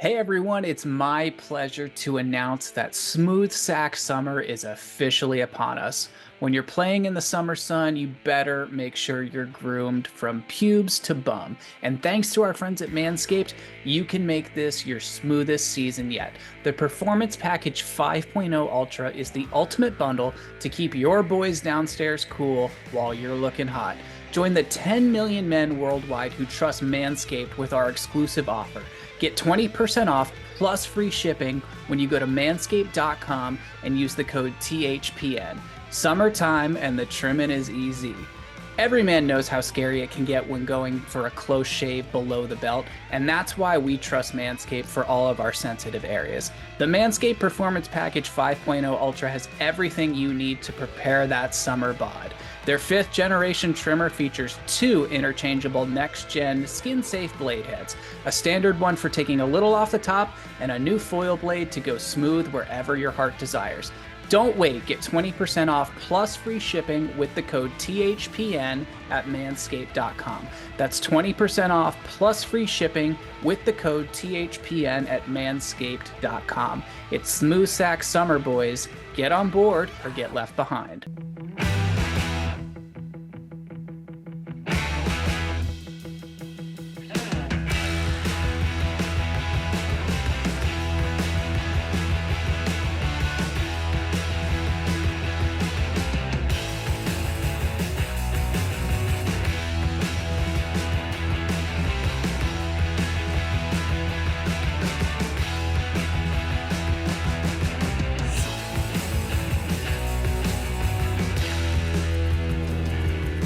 Hey everyone, it's my pleasure to announce that Smooth Sack Summer is officially upon us. When you're playing in the summer sun, you better make sure you're groomed from pubes to bum. And thanks to our friends at Manscaped, you can make this your smoothest season yet. The Performance Package 5.0 Ultra is the ultimate bundle to keep your boys downstairs cool while you're looking hot. Join the 10 million men worldwide who trust Manscaped with our exclusive offer. Get 20% off plus free shipping when you go to manscaped.com and use the code THPN. Summertime and the trimming is easy. Every man knows how scary it can get when going for a close shave below the belt, and that's why we trust Manscaped for all of our sensitive areas. The Manscaped Performance Package 5.0 Ultra has everything you need to prepare that summer bod. Their 5th generation trimmer features 2 interchangeable next-gen skin-safe blade heads, a standard one for taking a little off the top, and a new foil blade to go smooth wherever your heart desires. Don't wait, get 20% off plus free shipping with the code THPN at manscaped.com. That's 20% off plus free shipping with the code THPN at manscaped.com. It's Smooth Sack Summer, boys. Get on board or get left behind.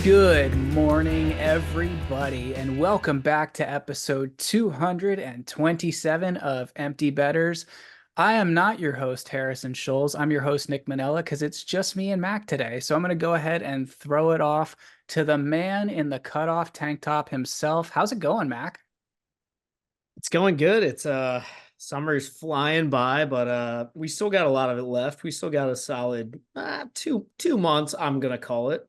Good morning, everybody, and welcome back to episode 227 of Empty Betters. I am not your host, Harrison Scholes. I'm your host, Nick Manella, because it's just me and Mac today. So I'm going to go ahead and throw it off to the man in the cutoff tank top himself. How's it going, Mac? It's going good. It's summer's flying by, but we still got a lot of it left. We still got a solid two months, I'm gonna call it.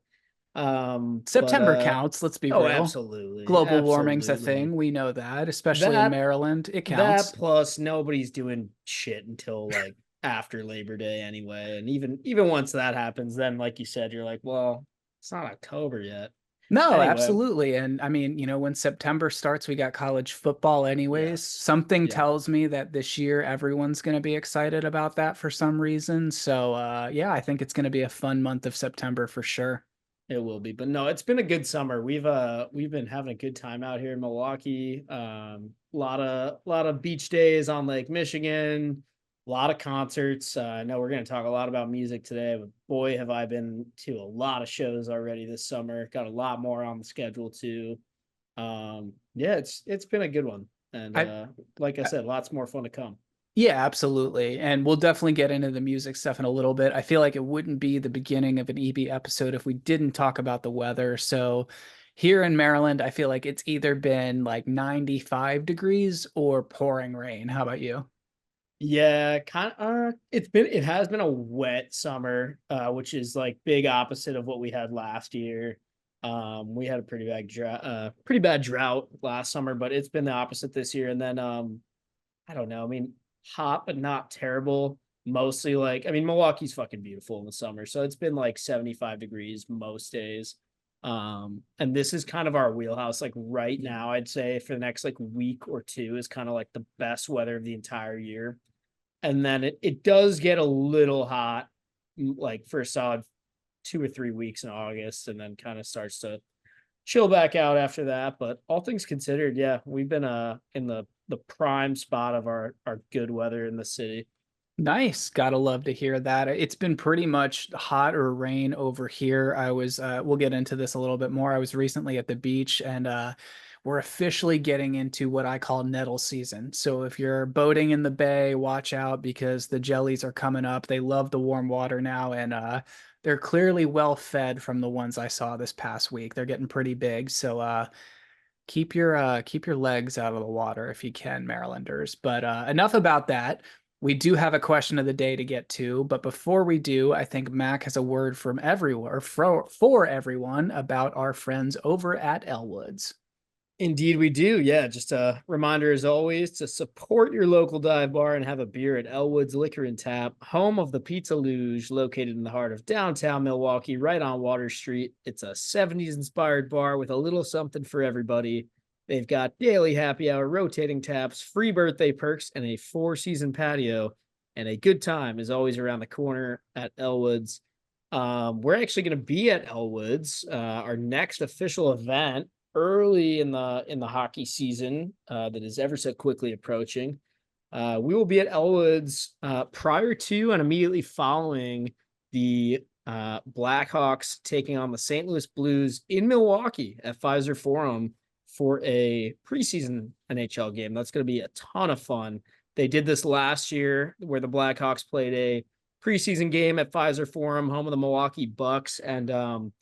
But September counts, let's be oh, real. absolutely. Global warming's a Absolutely. thing. We know that, especially in That Maryland. It that counts. plus nobody's doing shit until like after Labor Day anyway. And even once that happens, then like you said, you're like, well, it's not October yet. No, Anyway, absolutely. And I mean, when September starts, we got college football anyways. yes. Something Yeah. tells me that this year everyone's going to be excited about that for some reason. So, yeah, I think it's going to be a fun month of September for sure. It will be, but no, it's been a good summer. We've been having a good time out here in Milwaukee. Lot of beach days on Lake Michigan, a lot of concerts. I know we're going to talk a lot about music today, but boy, have I been to a lot of shows already this summer. Got a lot more on the schedule too. Yeah, it's been a good one, and I, like I said, lots more fun to come. yeah, absolutely. And we'll definitely get into the music stuff in a little bit. I feel like it wouldn't be the beginning of an EB episode if we didn't talk about the weather. So, here in Maryland, I feel like it's either been like 95 degrees or pouring rain. How about you? Yeah, kind of. It has been a wet summer, which is like big opposite of what we had last year. We had a pretty bad drought last summer, but it's been the opposite this year. And then, I don't know. I mean, hot but not terrible. Mostly like, I mean, Milwaukee's fucking beautiful in the summer, so it's been like 75 degrees most days. And this is kind of our wheelhouse. Like right now, I'd say for the next like week or two is kind of like the best weather of the entire year, and then it does get a little hot like for a solid 2 or 3 weeks in August, and then kind of starts to chill back out after that. But all things considered, yeah, we've been in the prime spot of our good weather in the city. Nice. Gotta love to hear that. It's been pretty much hot or rain over here. We'll get into this a little bit more. I was recently at the beach and we're officially getting into what I call nettle season. So if you're boating in the bay, watch out because the jellies are coming up. They love the warm water now and they're clearly well fed from the ones I saw this past week. They're getting pretty big. So keep your legs out of the water if you can, Marylanders. But enough about that. We do have a question of the day to get to, but before we do, I think Mac has a word from everyone or for everyone about our friends over at Elwoods. Indeed, we do. Yeah, just a reminder as always to support your local dive bar and have a beer at Elwood's Liquor and Tap, home of the Pizza Luge, located in the heart of downtown Milwaukee, right on Water Street. It's a 70s inspired bar with a little something for everybody. They've got daily happy hour, rotating taps, free birthday perks, and a 4-season patio. And a good time is always around the corner at Elwood's. We're actually going to be at Elwood's, our next official event early in the hockey season that is ever so quickly approaching. We will be at Elwood's prior to and immediately following the Blackhawks taking on the St. Louis Blues in Milwaukee at Pfizer Forum for a preseason NHL game. That's going to be a ton of fun. They did this last year where the Blackhawks played a preseason game at Pfizer Forum, home of the Milwaukee Bucks, and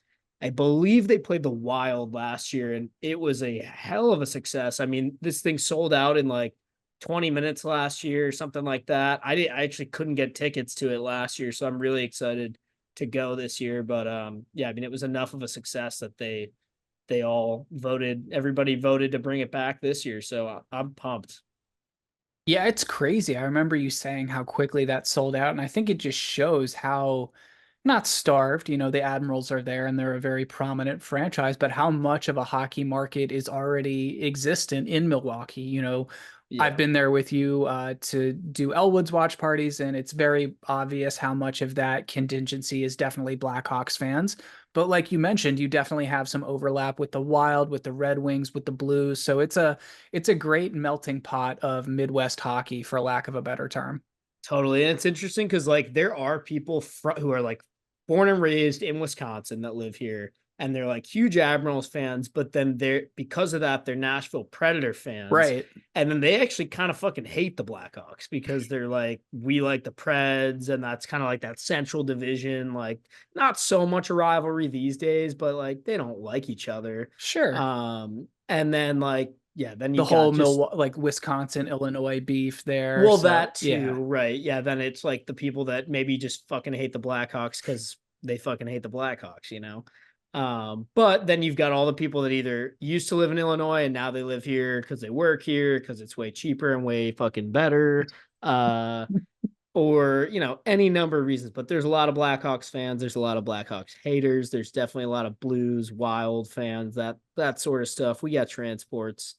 I believe they played the Wild last year, and it was a hell of a success. I mean, this thing sold out in like 20 minutes last year, something like that. I actually couldn't get tickets to it last year, so I'm really excited to go this year. But yeah, I mean, it was enough of a success that they all voted, everybody voted to bring it back this year. So I'm pumped. Yeah, it's crazy. I remember you saying how quickly that sold out, and I think it just shows how not starved, the Admirals are there and they're a very prominent franchise, but how much of a hockey market is already existent in Milwaukee. I've Yeah, been there with you to do Elwood's watch parties, and it's very obvious how much of that contingency is definitely Blackhawks fans. But like you mentioned, you definitely have some overlap with the Wild, with the Red Wings, with the Blues. So it's a great melting pot of Midwest hockey, for lack of a better term. totally. And it's interesting because like there are people who are like born and raised in Wisconsin that live here, and they're like huge Admirals fans, but then they're because of that, they're Nashville Predator fans. Right. And then they actually kind of fucking hate the Blackhawks because they're like, we like the Preds, and that's kind of like that central division, like not so much a rivalry these days, but like they don't like each other. Sure. And then like, yeah, then The you've whole got just Like Wisconsin, Illinois beef there. well, So that too, yeah. right? Yeah, then it's like the people that maybe just fucking hate the Blackhawks because they fucking hate the Blackhawks, you know. But then you've got all the people that either used to live in Illinois and now they live here because they work here because it's way cheaper and way fucking better. Uh, or any number of reasons. But there's a lot of Blackhawks fans. There's a lot of Blackhawks haters. There's definitely a lot of Blues, Wild fans. That sort of stuff. We got transports,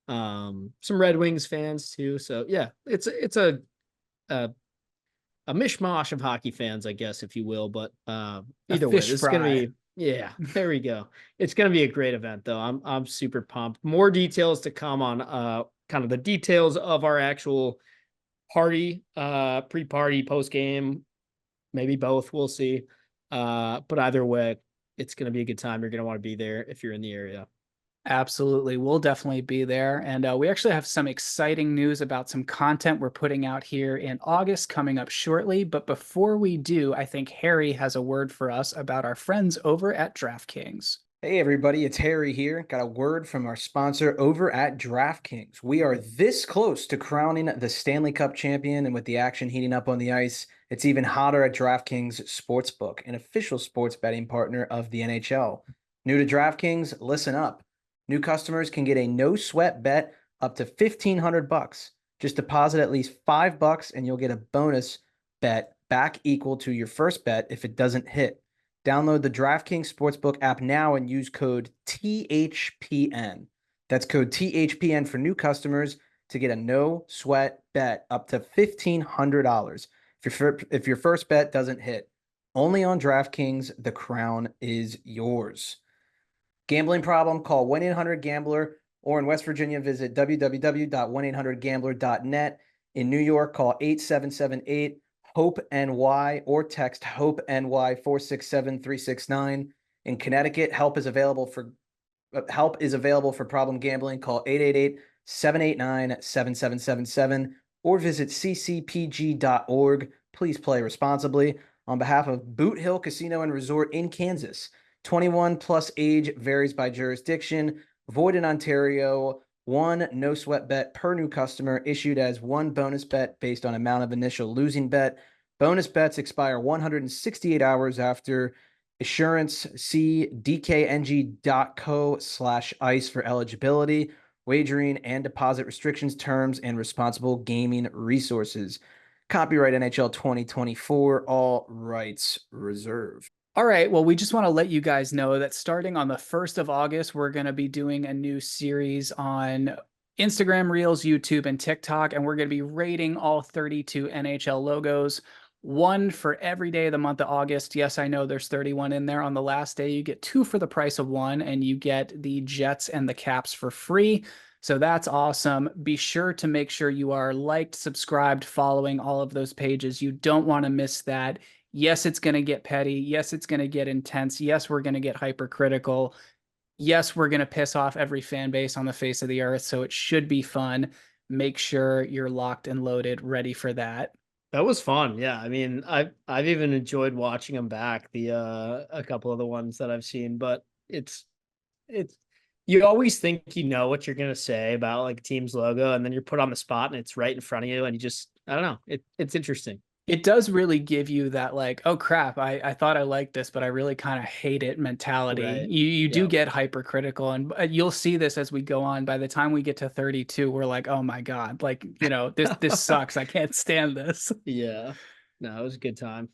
some Red Wings fans too. So yeah, it's a, a mishmash of hockey fans, I guess, if you will. But A either way, fish this is gonna fry. be, yeah, there we go. It's gonna be a great event though. I'm super pumped. More details to come on kind of the details of our actual party, pre-party, post-game, maybe both. We'll see. But either way, it's gonna be a good time. You're gonna want to be there if you're in the area. Absolutely. We'll definitely be there. And we actually have some exciting news about some content we're putting out here in August coming up shortly. But before we do, I think Harry has a word for us about our friends over at DraftKings. Hey everybody, it's Harry here. Got a word from our sponsor over at DraftKings. We are this close to crowning the Stanley Cup champion, and with the action heating up on the ice, it's even hotter at DraftKings Sportsbook, an official sports betting partner of the NHL. New to DraftKings, listen up. New customers can get a no sweat bet up to $1,500. Just deposit at least $5 and you'll get a bonus bet back equal to your first bet if it doesn't hit. Download the DraftKings Sportsbook app now and use code THPN. That's code THPN for new customers to get a no sweat bet up to $1,500 if your first bet doesn't hit. Only on DraftKings, the crown is yours. Gambling problem? Call 1-800-GAMBLER, or in West Virginia, visit www.1800gambler.net. In New York, call 8778 HOPE NY or text HOPE NY 467-369. In Connecticut, help is available for problem gambling. Call 888-789-7777 or visit ccpg.org. Please play responsibly. On behalf of Boot Hill Casino and Resort in Kansas, 21 plus age varies by jurisdiction. Void in Ontario. One no sweat bet per new customer issued as one bonus bet based on amount of initial losing bet. Bonus bets expire 168 hours after Assurance, see dkng.co/ice for eligibility, wagering and deposit restrictions, terms, and responsible gaming resources. Copyright NHL 2024, all rights reserved. All right. Well, we just want to let you guys know that starting on the 1st of August, we're going to be doing a new series on Instagram Reels, YouTube, and TikTok, and we're going to be rating all 32 NHL logos, one for every day of the month of August. Yes, I know there's 31 in there. On the last day, you get two for the price of one, and you get the Jets and the Caps for free. So that's awesome. Be sure to make sure you are liked, subscribed, following all of those pages. You don't want to miss that. Yes, it's going to get petty. Yes, it's going to get intense. Yes, we're going to get hypercritical. Yes, we're going to piss off every fan base on the face of the earth. So it should be fun. Make sure you're locked and loaded, ready for that. That was fun. Yeah. I mean, I've even enjoyed watching them back, the a couple of the ones that I've seen, but it's you always think you know what you're gonna say about like a team's logo, and then you're put on the spot and it's right in front of you, and you just I don't know. It's interesting. It does really give you that like, oh crap, I thought I liked this, but I really kind of hate it mentality. Right. You do Yeah. get hypercritical, and you'll see this as we go on. By the time we get to 32, we're like, oh my God, like, this sucks. I can't stand this. Yeah. No, it was a good time.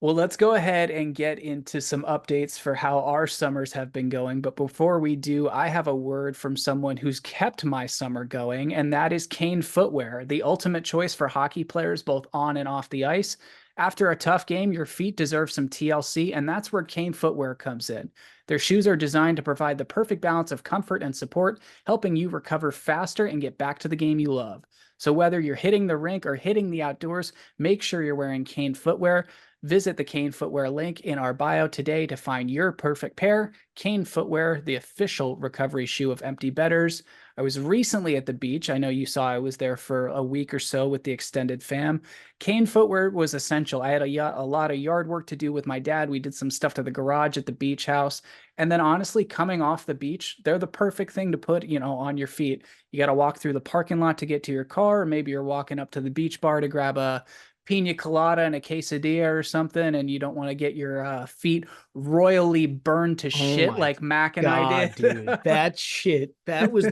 Well, let's go ahead and get into some updates for how our summers have been going. But before we do, I have a word from someone who's kept my summer going, and that is Kane Footwear, the ultimate choice for hockey players both on and off the ice. After a tough game, your feet deserve some TLC, and that's where Kane Footwear comes in. Their shoes are designed to provide the perfect balance of comfort and support, helping you recover faster and get back to the game you love. So whether you're hitting the rink or hitting the outdoors, make sure you're wearing Kane Footwear. Visit the Kane Footwear link in our bio today to find your perfect pair. Kane Footwear, the official recovery shoe of Empty Betters. I was recently at the beach. I know you saw I was there for a week or so with the extended fam. Kane Footwear was essential. I had a lot of yard work to do with my dad. We did some stuff to the garage at the beach house. And then honestly, coming off the beach, they're the perfect thing to put, on your feet. You got to walk through the parking lot to get to your car, or maybe you're walking up to the beach bar to grab a pina colada and a quesadilla or something, and you don't want to get your feet royally burned to shit like Mac and I did. Dude, that was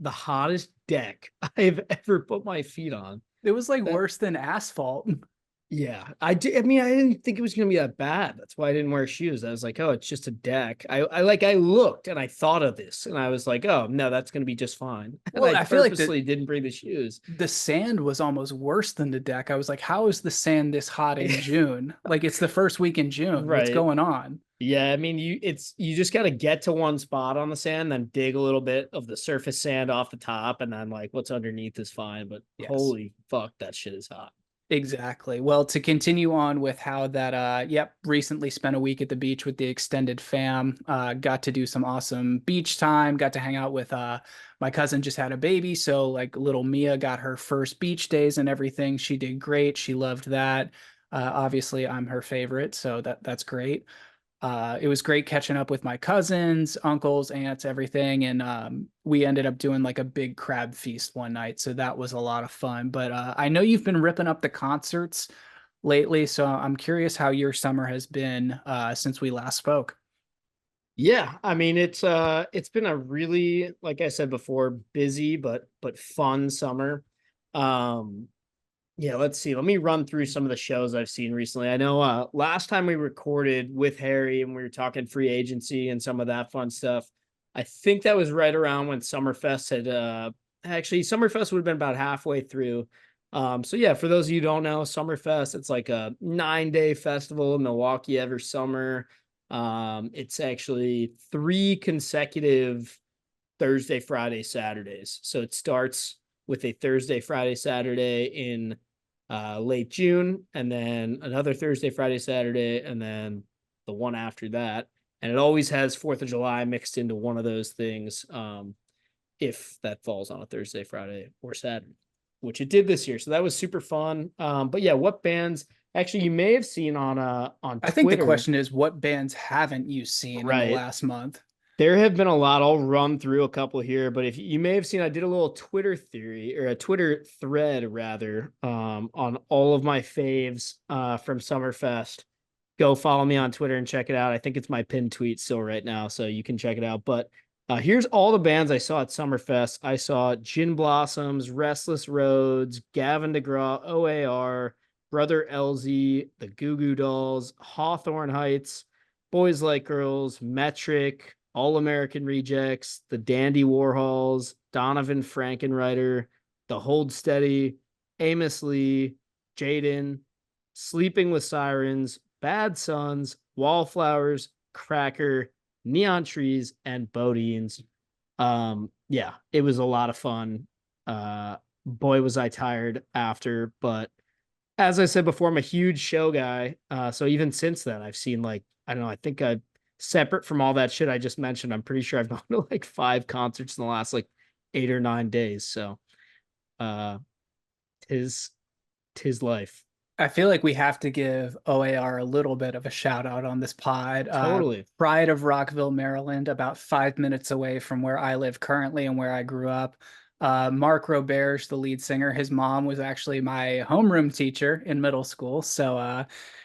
the hottest deck I've ever put my feet on. It was like worse than asphalt. Yeah, I mean, I didn't think it was gonna be that bad. That's why I didn't wear shoes. I was like, oh, it's just a deck. I looked and I thought of this, and I was like, oh no, that's gonna be just fine. And Well, I feel like purposely didn't bring the shoes. The sand was almost worse than the deck. I was like, how is the sand this hot in June? Like, it's the first week in June. What's Right. going on? Yeah, I mean, you just got to get to one spot on the sand, then dig a little bit of the surface sand off the top, and then like what's underneath is fine. But Yes. holy fuck, that shit is hot. Exactly. Well, to continue on with how that, recently spent a week at the beach with the extended fam, got to do some awesome beach time, got to hang out with, my cousin just had a baby. So like little Mia got her first beach days and everything. She did great. She loved that. Obviously I'm her favorite. So that's great. It was great catching up with my cousins, uncles, aunts, everything. And we ended up doing like a big crab feast one night. So that was a lot of fun. But I know you've been ripping up the concerts lately. So I'm curious how your summer has been since we last spoke. Yeah, I mean it's been a really, like I said before, busy but fun summer. Yeah, let's see. Let me run through some of the shows I've seen recently. I know last time we recorded with Harry and we were talking free agency and some of that fun stuff. I think that was right around when Summerfest had actually Summerfest would have been about halfway through. So yeah, for those of you who don't know, Summerfest, it's like a 9-day festival in Milwaukee every summer. It's actually 3 consecutive Thursday, Friday, Saturdays. So it starts with a Thursday, Friday, Saturday in late June, and then another Thursday, Friday, Saturday, and then the one after that. And it always has 4th of July mixed into one of those things, if that falls on a Thursday, Friday, or Saturday, which it did this year. So that was super fun. But yeah, what bands actually you may have seen on Twitter. I think the question is, what bands haven't you seen in the last month? There have been a lot. I'll run through a couple here, but if you may have seen, I did a little Twitter theory, or a Twitter thread rather, on all of my faves from Summerfest. go follow me on Twitter and check it out. I think it's my pinned tweet still right now, so you can check it out. But here's all the bands I saw at Summerfest. I saw Gin Blossoms, Restless Roads, Gavin DeGraw, OAR, Brother LZ, the Goo Goo Dolls, Hawthorne Heights, Boys Like Girls, Metric, All American Rejects, the Dandy Warhols, Donovan Frankenreiter, the Hold Steady, Amos Lee, Jaden, Sleeping with Sirens, Bad Sons, Wallflowers, Cracker, Neon Trees, and Bodines. Yeah, it was a lot of fun. Boy, was I tired after, but as I said before, I'm a huge show guy. So even since then, I've seen like, I don't know, I think I separate from all that shit I just mentioned, I'm pretty sure I've gone to like 5 concerts in the last like 8 or 9 days. So uh tis life. I feel like we have to give OAR a little bit of a shout out on this pod. Totally. Pride of Rockville, Maryland, about 5 minutes away from where I live currently and where I grew up. Mark Roberge, the lead singer, his mom was actually my homeroom teacher in middle school. So,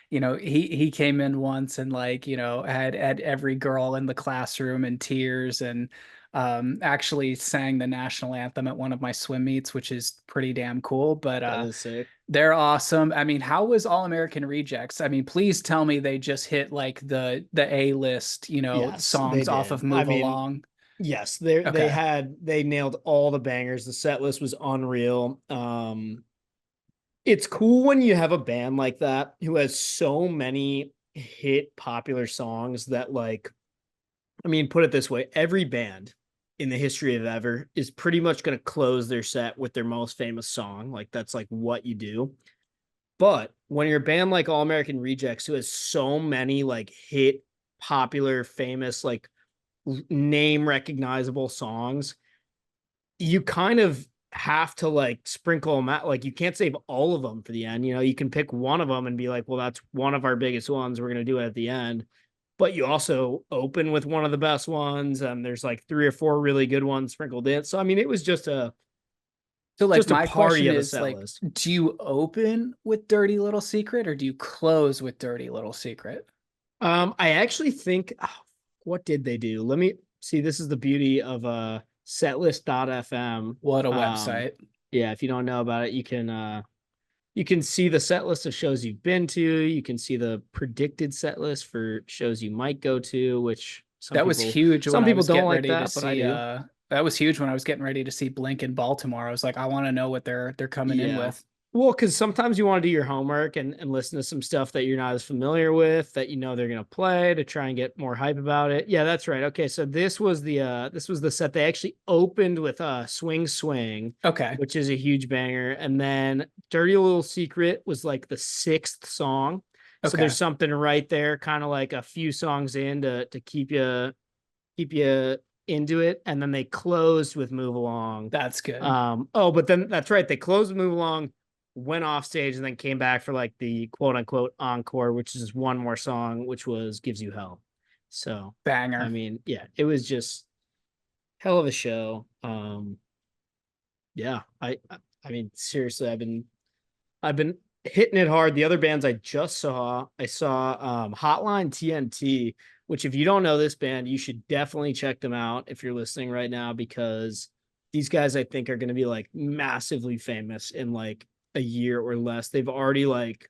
he came in once and like, had every girl in the classroom in tears and actually sang the national anthem at one of my swim meets, which is pretty damn cool. But That is sick. they're awesome. I mean, how was All American Rejects? I mean, please tell me they just hit like the A list, Yes, they songs off did. of Move Along. Yes, Okay. they nailed all the bangers. The set list was unreal. It's cool when you have a band like that who has so many hit popular songs that like, I mean, put it this way, every band in the history of ever is pretty much going to close their set with their most famous song. Like that's like what you do. But when you're a band like All American Rejects, who has so many like hit, popular, famous, like name recognizable songs, you kind of have to like sprinkle them out. Like you can't save all of them for the end. You can pick one of them and be like, well, that's one of our biggest ones. We're going to do it at the end. But you also open with one of the best ones, and there's like 3 or 4 really good ones sprinkled in. So I mean, it was just a So like just a my party question of a is set like, list. do you open with Dirty Little Secret or do you close with Dirty Little Secret? I actually think what did they do? Let me see. This is the beauty of setlist.fm. What a Um, website. yeah, if you don't know about it, you can see the set list of shows you've been to. You can see the predicted set list for shows you might go to, which That was huge when some I people was don't getting like ready to that, but I see do. that was huge when I was getting ready to see Blink in Baltimore. I was like, I want to know what they're coming in Yeah. with. Well, because sometimes you want to do your homework and listen to some stuff that you're not as familiar with that they're gonna play to try and get more hype about it. Yeah, that's right. Okay, so this was the set they actually opened with Swing Swing, Okay. which is a huge banger, and then Dirty Little Secret was like the 6th song. So Okay. there's something right there, kind of like a few songs in to keep you into it, and then they closed with Move Along. That's good. But then that's right, they closed with Move Along, went off stage, and then came back for like the quote unquote encore, which is one more song, which was Gives You Hell. So I Banger. mean, yeah, it was just hell of a show. Yeah, I mean, seriously, I've been hitting it hard. The other bands I just saw, I saw Hotline TNT, which if you don't know this band, you should definitely check them out if you're listening right now, because these guys I think are going to be like massively famous in like a year or less. They've already like,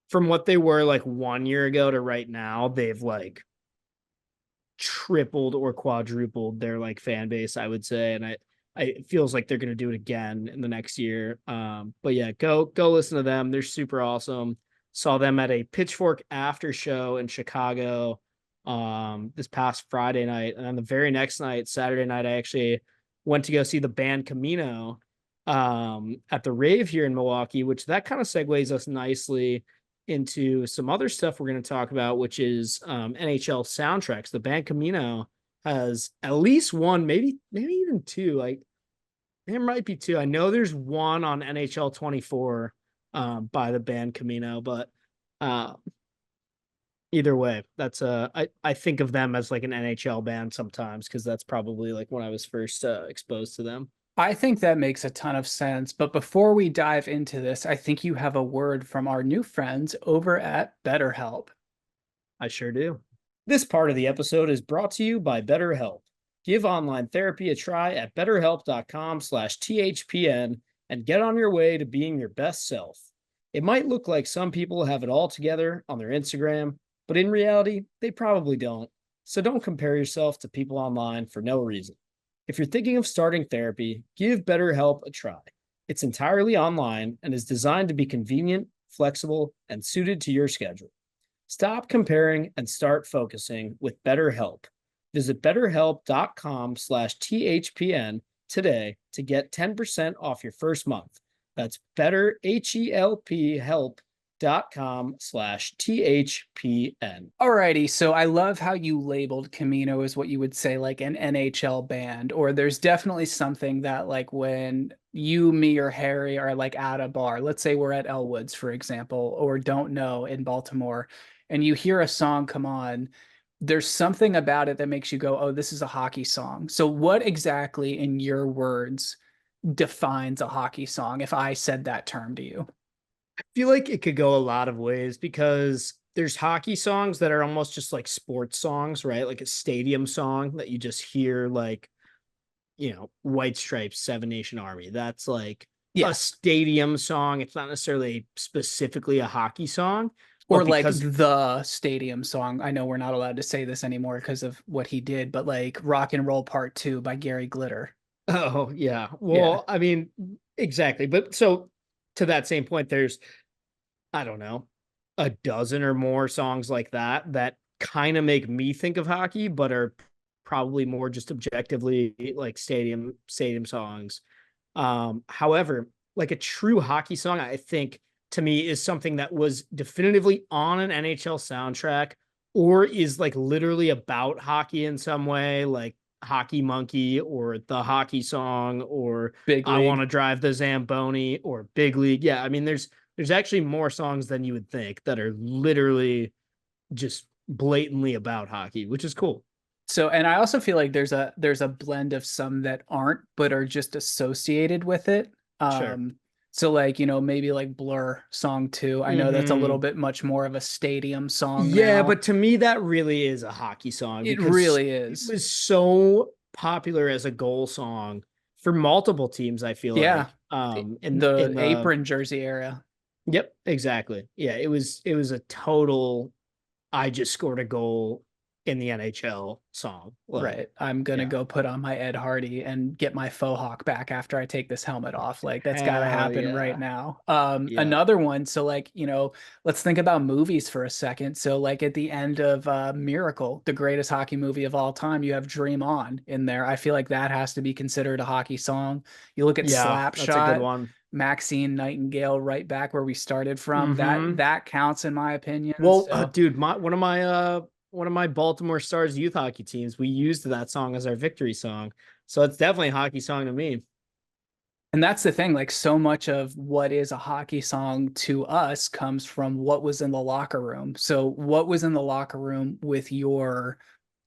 from what they were like 1 year ago to right now, they've like tripled or quadrupled their like fan base, I would say. And it feels like they're going to do it again in the next year. But yeah, go listen to them. They're super awesome. Saw them at a Pitchfork after show in Chicago this past Friday night. And then the very next night, Saturday night, I actually went to go see the band Camino at the rave here in Milwaukee, which that kind of segues us nicely into some other stuff we're going to talk about, which is NHL soundtracks. The band Camino has at least one, maybe even two. Like there might be two. I know there's one on NHL 24 by the band Camino, but either way, that's I think of them as like an NHL band sometimes, because that's probably like when I was first exposed to them. I think that makes a ton of sense. But before we dive into this, I think you have a word from our new friends over at BetterHelp. I sure do. This part of the episode is brought to you by BetterHelp. Give online therapy a try at betterhelp.com/THPN and get on your way to being your best self. It might look like some people have it all together on their Instagram, but in reality, they probably don't. So don't compare yourself to people online for no reason. If you're thinking of starting therapy, give BetterHelp a try. It's entirely online and is designed to be convenient, flexible, and suited to your schedule. Stop comparing and start focusing with BetterHelp. Visit betterhelp.com/THPN today to get 10% off your first month. That's betterhelp.com/THPN. Alrighty, so I love how you labeled Camino as what you would say like an NHL band, or there's definitely something that like when you, me, or Harry are like at a bar, let's say we're at Elwood's, for example, or Don't Know in Baltimore, and you hear a song come on, there's something about it that makes you go, oh, this is a hockey song. So what exactly in your words defines a hockey song if I said that term to you? I feel like it could go a lot of ways because there's hockey songs that are almost just like sports songs, right? Like a stadium song that you just hear, like, White Stripes, Seven Nation Army. That's like a Yeah. stadium song. It's not necessarily specifically a hockey song, Or but like because the stadium song. I know we're not allowed to say this anymore because of what he did, but like Rock and Roll Part 2 by Gary Glitter. oh yeah, Yeah. well, I mean, exactly. But so to that same point, there's, I don't know, a dozen or more songs like that that kind of make me think of hockey, but are probably more just objectively like stadium songs. However, like a true hockey song, I think to me is something that was definitively on an NHL soundtrack or is like literally about hockey in some way, like Hockey Monkey or the hockey song or Big I Want League. to Drive the Zamboni or Big League. Yeah, I mean there's actually more songs than you would think that are literally just blatantly about hockey, which is cool. So, and I also feel like there's a blend of some that aren't, but are just associated with it. Sure. So like, maybe like Blur song 2. I know that's a little Hmm. bit much more of a stadium song Yeah, now. but to me, that really is a hockey song It because really it is. was so popular as a goal song for multiple teams, I feel Yeah. like. In The the apron jersey era. Yep, exactly. Yeah, it was a total I just scored a goal in the NHL song. Like, Right. I'm gonna yeah. go put on my Ed Hardy and get my faux hawk back after I take this helmet off. Like that's gotta Hell happen right yeah. now. Yeah. Another one. So like, let's think about movies for a second. So like at the end of Miracle, the greatest hockey movie of all time, you have Dream On in there. I feel like that has to be considered a hockey song. You look at Yeah, that's a good Slapshot, one. Maxine Nightingale, right back where we started from. That Hmm. that counts in my opinion. Well, So dude, one of my Baltimore Stars youth hockey teams, we used that song as our victory song. So it's definitely a hockey song to me. and that's the thing, like so much of what is a hockey song to us comes from what was in the locker room. So what was in the locker room with your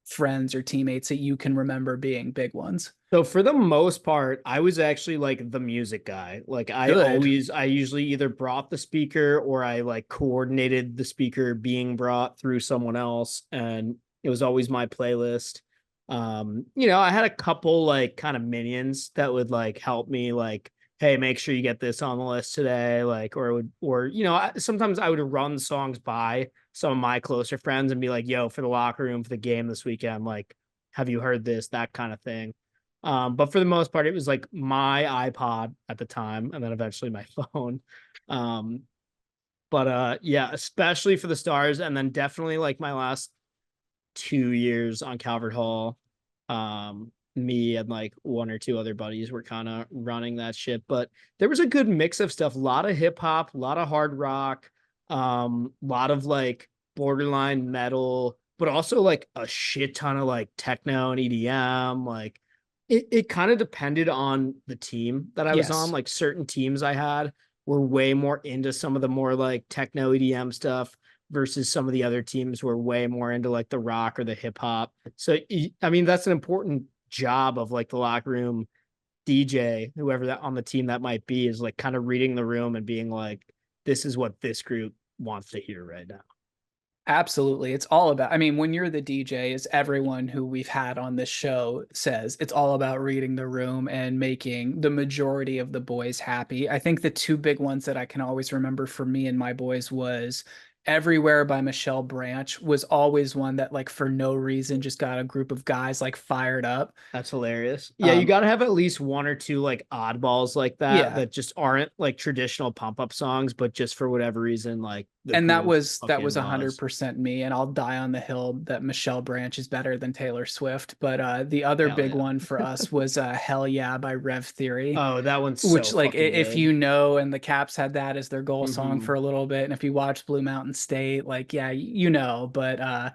friends or teammates that you can remember being big ones? So for the most part, I was actually like the music guy. Like Good. I usually either brought the speaker or I like coordinated the speaker being brought through someone else. And it was always my playlist. I had a couple like kind of minions that would like help me like, hey, make sure you get this on the list today. Like, sometimes I would run songs by some of my closer friends and be like, yo, for the locker room for the game this weekend, like, have you heard this? That kind of thing. But for the most part, it was like my iPod at the time, and then eventually my phone. Um, but yeah, especially for the Stars, and then definitely like my last 2 years on Calvert Hall. Me and like one or two other buddies were kind of running that shit, but there was a good mix of stuff, a lot of hip hop, a lot of hard rock, a lot of like borderline metal, but also like a shit ton of like techno and EDM. Like it kind of depended on the team that I was on. Yes. Like certain teams I had were way more into some of the more like techno EDM stuff versus some of the other teams were way more into like the rock or the hip hop. So I mean that's an important job of like the locker room DJ, whoever that on the team that might be, is like kind of reading the room and being like, this is what this group wants to hear right now. Absolutely. It's all about, I mean, when you're the DJ, as everyone who we've had on this show says, it's all about reading the room and making the majority of the boys happy. I think the two big ones that I can always remember for me and my boys was Everywhere by Michelle Branch was always one that, like, for no reason, just got a group of guys like fired up. That's hilarious. Yeah, you got to have at least one or two like oddballs like that Yeah. that just aren't like traditional pump up songs, but just for whatever reason, like the And that group was fucking loves. 100% me, and I'll die on the hill that Michelle Branch is better than Taylor Swift. But the other Hell big yeah. one for us was Hell Yeah by Rev Theory, Oh, that one's which, so like, fucking if good. you know, and the Caps had that as their goal song Hmm. for a little bit, and if you watch Blue Mountain State, like, yeah, you know. But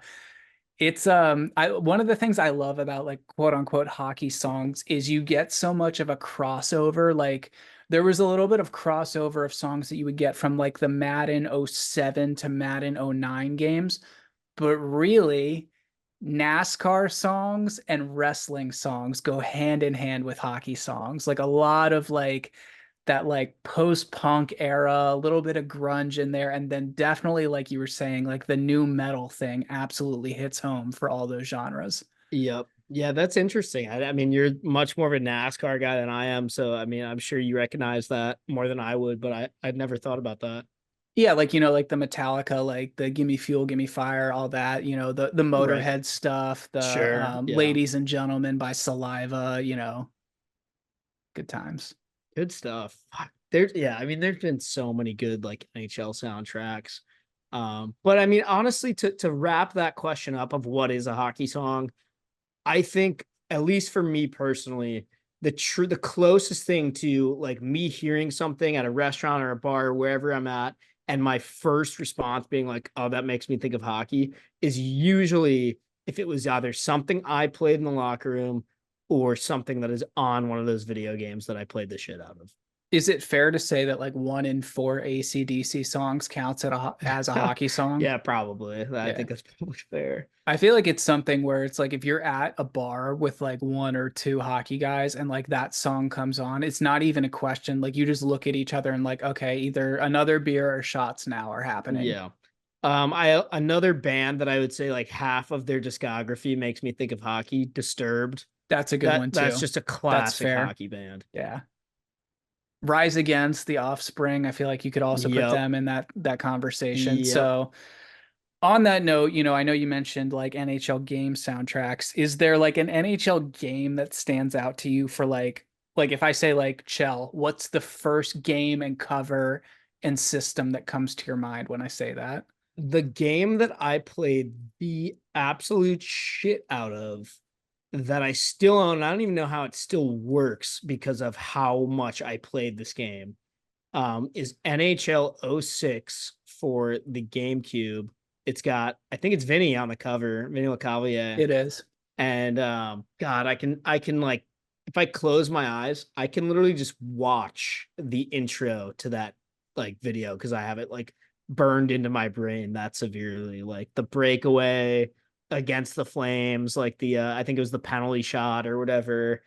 it's I one of the things I love about, like, quote unquote hockey songs is you get so much of a crossover. Like, there was a little bit of crossover of songs that you would get from like the Madden '07 to Madden '09 games, but really NASCAR songs and wrestling songs go hand in hand with hockey songs. Like, a lot of like that, like, post-punk era, a little bit of grunge in there, and then definitely, like you were saying, like the new metal thing absolutely hits home for all those genres. Yep. Yeah, that's interesting. I mean, you're much more of a NASCAR guy than I am, so I mean, I'm sure you recognize that more than I would, but I'd never thought about that. Yeah, like, like the Metallica, like the Gimme Fuel, Gimme Fire, all that, the Right. Motorhead stuff, the Sure. Yeah. Ladies and Gentlemen by Saliva, good times. Good stuff. Fuck. There's yeah, I mean, there's been so many good like NHL soundtracks. But I mean, honestly, to wrap that question up of what is a hockey song, I think, at least for me personally, the closest thing to like me hearing something at a restaurant or a bar or wherever I'm at, and my first response being like, "Oh, that makes me think of hockey," is usually if it was either something I played in the locker room or something that is on one of those video games that I played the shit out of. Is it fair to say that like 1 in 4 AC/DC songs counts as a hockey song? Yeah, probably. I Yeah. think that's probably fair. I feel like it's something where it's like if you're at a bar with like one or two hockey guys and like that song comes on, it's not even a question. Like, you just look at each other and like, okay, either another beer or shots now are happening. Yeah. I another band that I would say like half of their discography makes me think of hockey, Disturbed. That's a good one That's too. just a That's classic fair. hockey band. Yeah. Rise Against, The Offspring, I feel like you could also put Yep. them in that conversation. Yep. So on that note, I know you mentioned like NHL game soundtracks. Is there like an NHL game that stands out to you for like if I say like Chell, what's the first game and cover and system that comes to your mind when I say that? The game that I played the absolute shit out of that I still own, I don't even know how it still works because of how much I played this game, is NHL '06 for the GameCube. It's got, I think it's Vinny on the cover, Vinny LeCavalier. It is. And God, I can like, if I close my eyes, I can literally just watch the intro to that like video because I have it like burned into my brain that severely. Like the breakaway against the Flames, like the I think it was the penalty shot or whatever.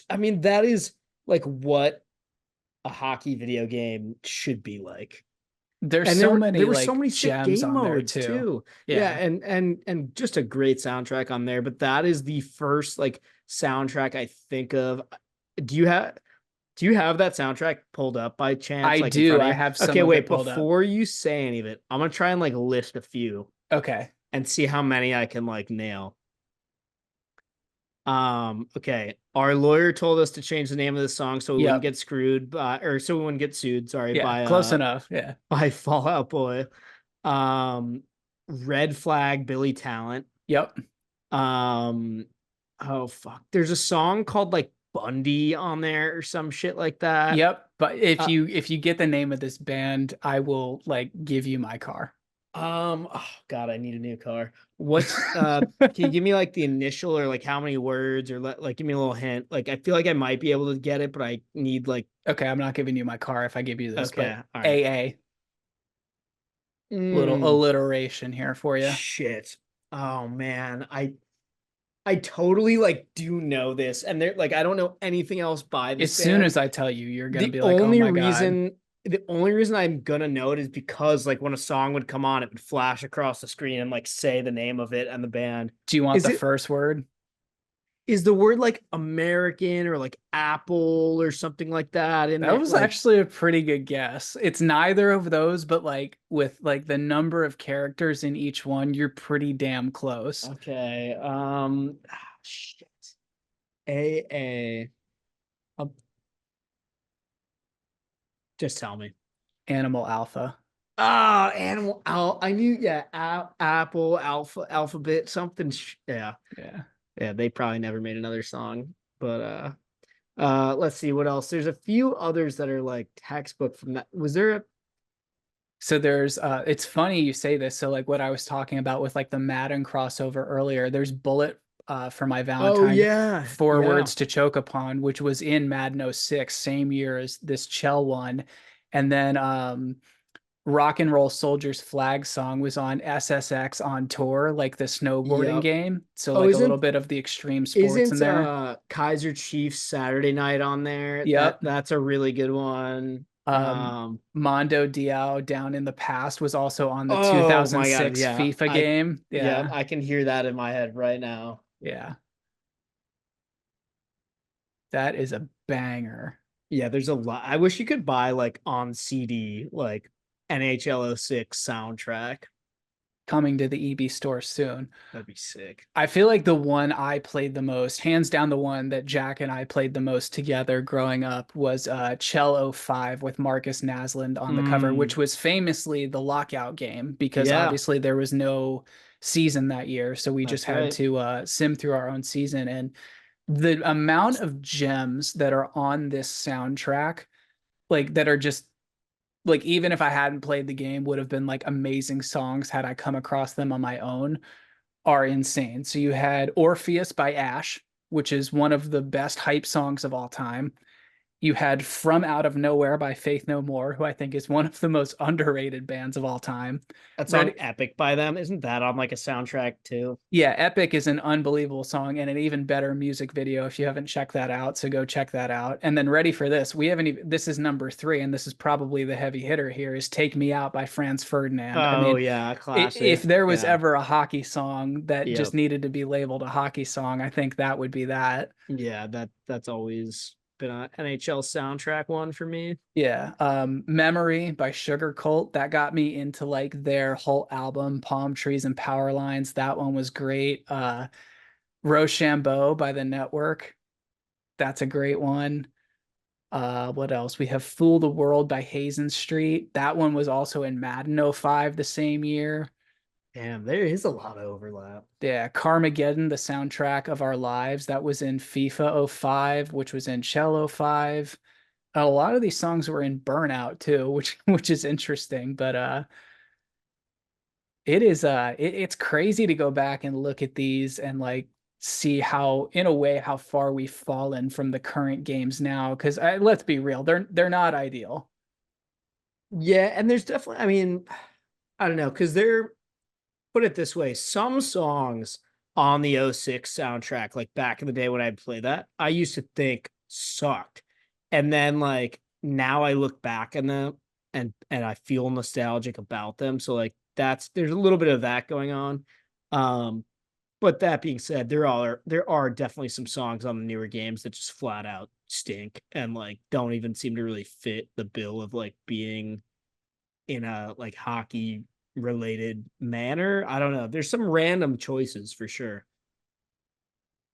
I mean, that is like what a hockey video game should be like. There's And so there many were so like many sick gems game on there modes too. too. Yeah, Yeah. and just a great soundtrack on there. But that is the first like soundtrack I think of. Do you have do you have that soundtrack pulled up by chance, I like in do. front of I you? have some Okay, of it wait, pulled up. before you say any of it, I'm gonna try and like list a few Okay. and see how many I can like nail. Okay. Our lawyer told us to change the name of the song so we wouldn't Yep. get screwed by, or so we wouldn't get sued, sorry, Yeah. by Close enough. Yeah. by Fall Out Boy. Um, Red Flag, Billy Talent. Yep. Um, oh fuck, there's a song called like Bundy on there or some shit like that. Yep. But if Uh, you get the name of this band, I will like give you my car. oh god, I need a new car. What's can you give me like the initial or like how many words or like give me a little hint? Like I feel like I might be able to get it, but I need like Okay, I'm not giving you my car if I give you this, okay, but all right. AA, little Mm, alliteration here for you. shit. Oh man, I totally like do know this, and they're like I don't know anything else by this As soon band. as I tell you, you're gonna The be like, "Oh only my God." reason the only reason I'm gonna know it is because like when a song would come on, it would flash across the screen and like say the name of it and the band. Do you want Is the it first word? is the word like American or like Apple or something like that in That there? was Like, actually a pretty good guess. It's neither of those, but like with like the number of characters in each one, you're pretty damn close. okay, shit. A. Um, just tell me. Animal Alpha. Oh, I knew, yeah, Apple, Alphabet, something. Yeah, Yeah. yeah. They probably never made another song, but let's see what else. There's a few others that are like textbook from that. Was there a? So there's it's funny you say this. So like what I was talking about with like the Madden crossover earlier, there's Bullet for My Oh Valentine, yeah, Four yeah. Words to Choke Upon, which was in Madden '06, same year as this Chell one. And then Rock and Roll Soldiers Flag Song was on SSX on tour, like the snowboarding Yep. game. So Oh, like a little bit of the extreme sports in there. Kaiser Chiefs Saturday Night on there? Yep. That's a really good one. Um, Mondo Diao Down in the Past was also on the Oh my God, 2006 yeah. FIFA game. Yeah, Yeah. I can hear that in my head right now. Yeah. That is a banger. Yeah, there's a lot. I wish you could buy like on CD, like NHL '06 soundtrack. Coming to the EB store soon. That'd be sick. I feel like the one I played the most, hands down the one that Jack and I played the most together growing up was Chell '05 with Marcus Naslund on the cover, which was famously the lockout game because Yeah, obviously there was no season that year. So we just that's had right. to sim through our own season. And the amount of gems that are on this soundtrack, like that are just like even if I hadn't played the game, would have been like amazing songs had I come across them on my own, are insane. So you had Orpheus by Ash, which is one of the best hype songs of all time. You had From Out of Nowhere by Faith No More, who I think is one of the most underrated bands of all time. That song Ready? Epic by them. Isn't that on like a soundtrack too? Yeah, Epic is an unbelievable song and an even better music video if you haven't checked that out. So go check that out. And then ready for this. We haven't even, this is number 3, and this is probably the heavy hitter here, is Take Me Out by Franz Ferdinand. I Oh mean, yeah, if classic. there was Yeah. ever a hockey song that just Yep. needed to be labeled a hockey song, I think that would be that. Yeah, that's always been an NHL soundtrack one for me. Yeah. Memory by Sugar Cult, that got me into like their whole album, Palm Trees and Power Lines. That one was great. Rochambeau by The Network. That's a great one. What else? We have Fool the World by Hazen Street. That one was also in Madden '05 the same year. Damn, there is a lot of overlap. Yeah, Carmageddon, the soundtrack of our lives. That was in FIFA '05, which was in Shell '05. A lot of these songs were in Burnout too, which is interesting, but it's crazy to go back and look at these and like see how in a way how far we've fallen from the current games now, because let's be real, they're not ideal. Yeah, and there's definitely, I mean, I don't know, because they're put it this way, some songs on the '06 soundtrack, like back in the day when I'd play that, I used to think sucked. And then like now I look back on them and I feel nostalgic about them. So like there's a little bit of that going on. Um, but that being said, there are definitely some songs on the newer games that just flat out stink and like don't even seem to really fit the bill of like being in a like hockey related manner. I don't know. There's some random choices for sure.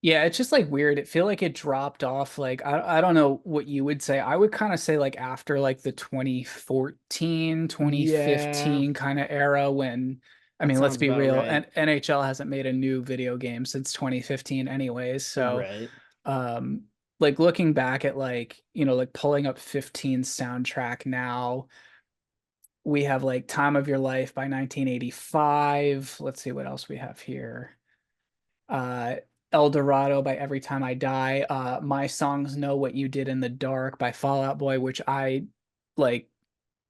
Yeah, it's just like weird. It feel like it dropped off. Like I don't know what you would say. I would kind of say like after like the 2014, Yeah, 2015 kind of era when I that mean, let's sounds be about real, right. and NHL hasn't made a new video game since 2015 anyways. So Right. um like looking back at like, like pulling up 15 soundtrack now, we have like Time of Your Life by 1985. Let's see what else we have here. uh El Dorado by Every Time I Die. My Songs Know What You Did in the Dark by Fall Out Boy, which I like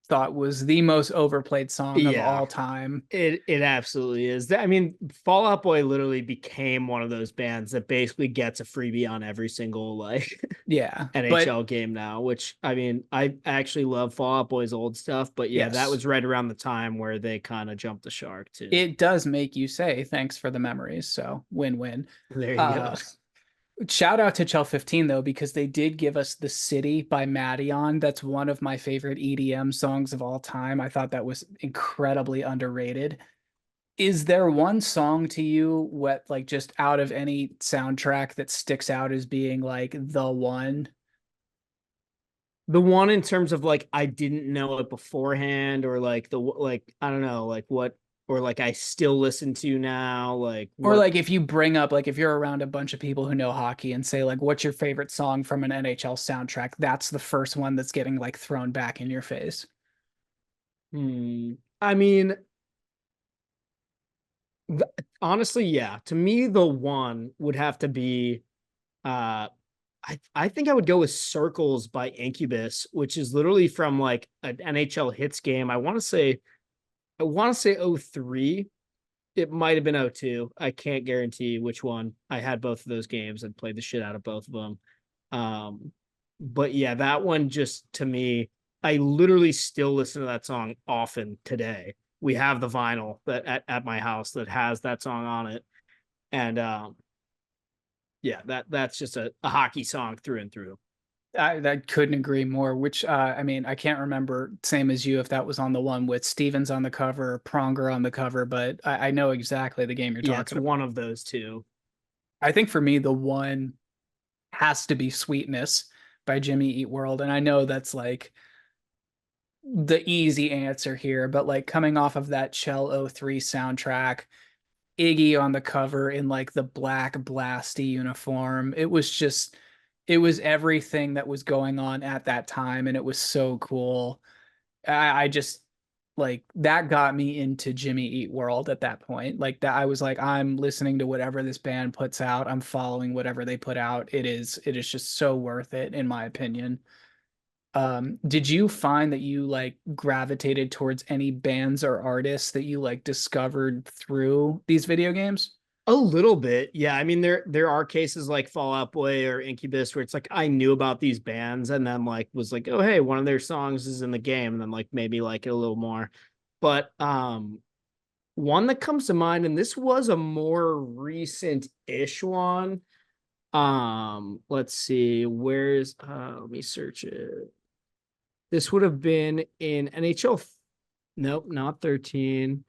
thought was the most overplayed song of Yeah. all time. It absolutely is. I mean, Fall Out Boy literally became one of those bands that basically gets a freebie on every single like Yeah, but NHL game now, which I mean, I actually love Fall Out Boy's old stuff, but yeah, that yes, was right around the time where they kind of jumped the shark too. it does make you say thanks for the memories. So win-win. There you go. Uh, Shout out to Chell 15 though, because they did give us The City by Madeon. That's one of my favorite EDM songs of all time. I thought that was incredibly underrated. Is there one song to you, what like just out of any soundtrack that sticks out as being like the one? The one in terms of like I didn't know it beforehand, or like the like I don't know, like what, or like I still listen to now, like Or what. like if you bring up like if you're around a bunch of people who know hockey and say like what's your favorite song from an NHL soundtrack? That's the first one that's getting like thrown back in your face. I mean, honestly, yeah. To me, the one would have to be I think I would go with Circles by Incubus, which is literally from like an NHL hits game. I want to say '03. It might have been '02. I can't guarantee which one. I had both of those games and played the shit out of both of them. Um, but yeah, that one just to me, I literally still listen to that song often today. We have the vinyl that at my house that has that song on it. And yeah, that's just a hockey song through and through. I couldn't agree more. Which I mean, I can't remember same as you if that was on the one with Stevens on the cover, Pronger on the cover, but I know exactly the game you're Yeah, it's talking about. one of those two. I think for me the one has to be Sweetness by Jimmy Eat World, and I know that's like the easy answer here, but like coming off of that Shell '03 soundtrack, Iggy on the cover in like the black blasty uniform. It was everything that was going on at that time, and it was so cool. I just like that got me into Jimmy Eat World at that point. Like that, I was like, I'm listening to whatever this band puts out. I'm following whatever they put out. It is just so worth it, in my opinion. Did you find that you like gravitated towards any bands or artists that you like discovered through these video games? A little bit, yeah. I mean, there are cases like Fall Out Boy or Incubus where it's like I knew about these bands and then like was like, oh hey, one of their songs is in the game, and then like maybe like it a little more. But one that comes to mind, and this was a more recent-ish one. Let's see, where's let me search it. This would have been in NHL. Nope, not 13.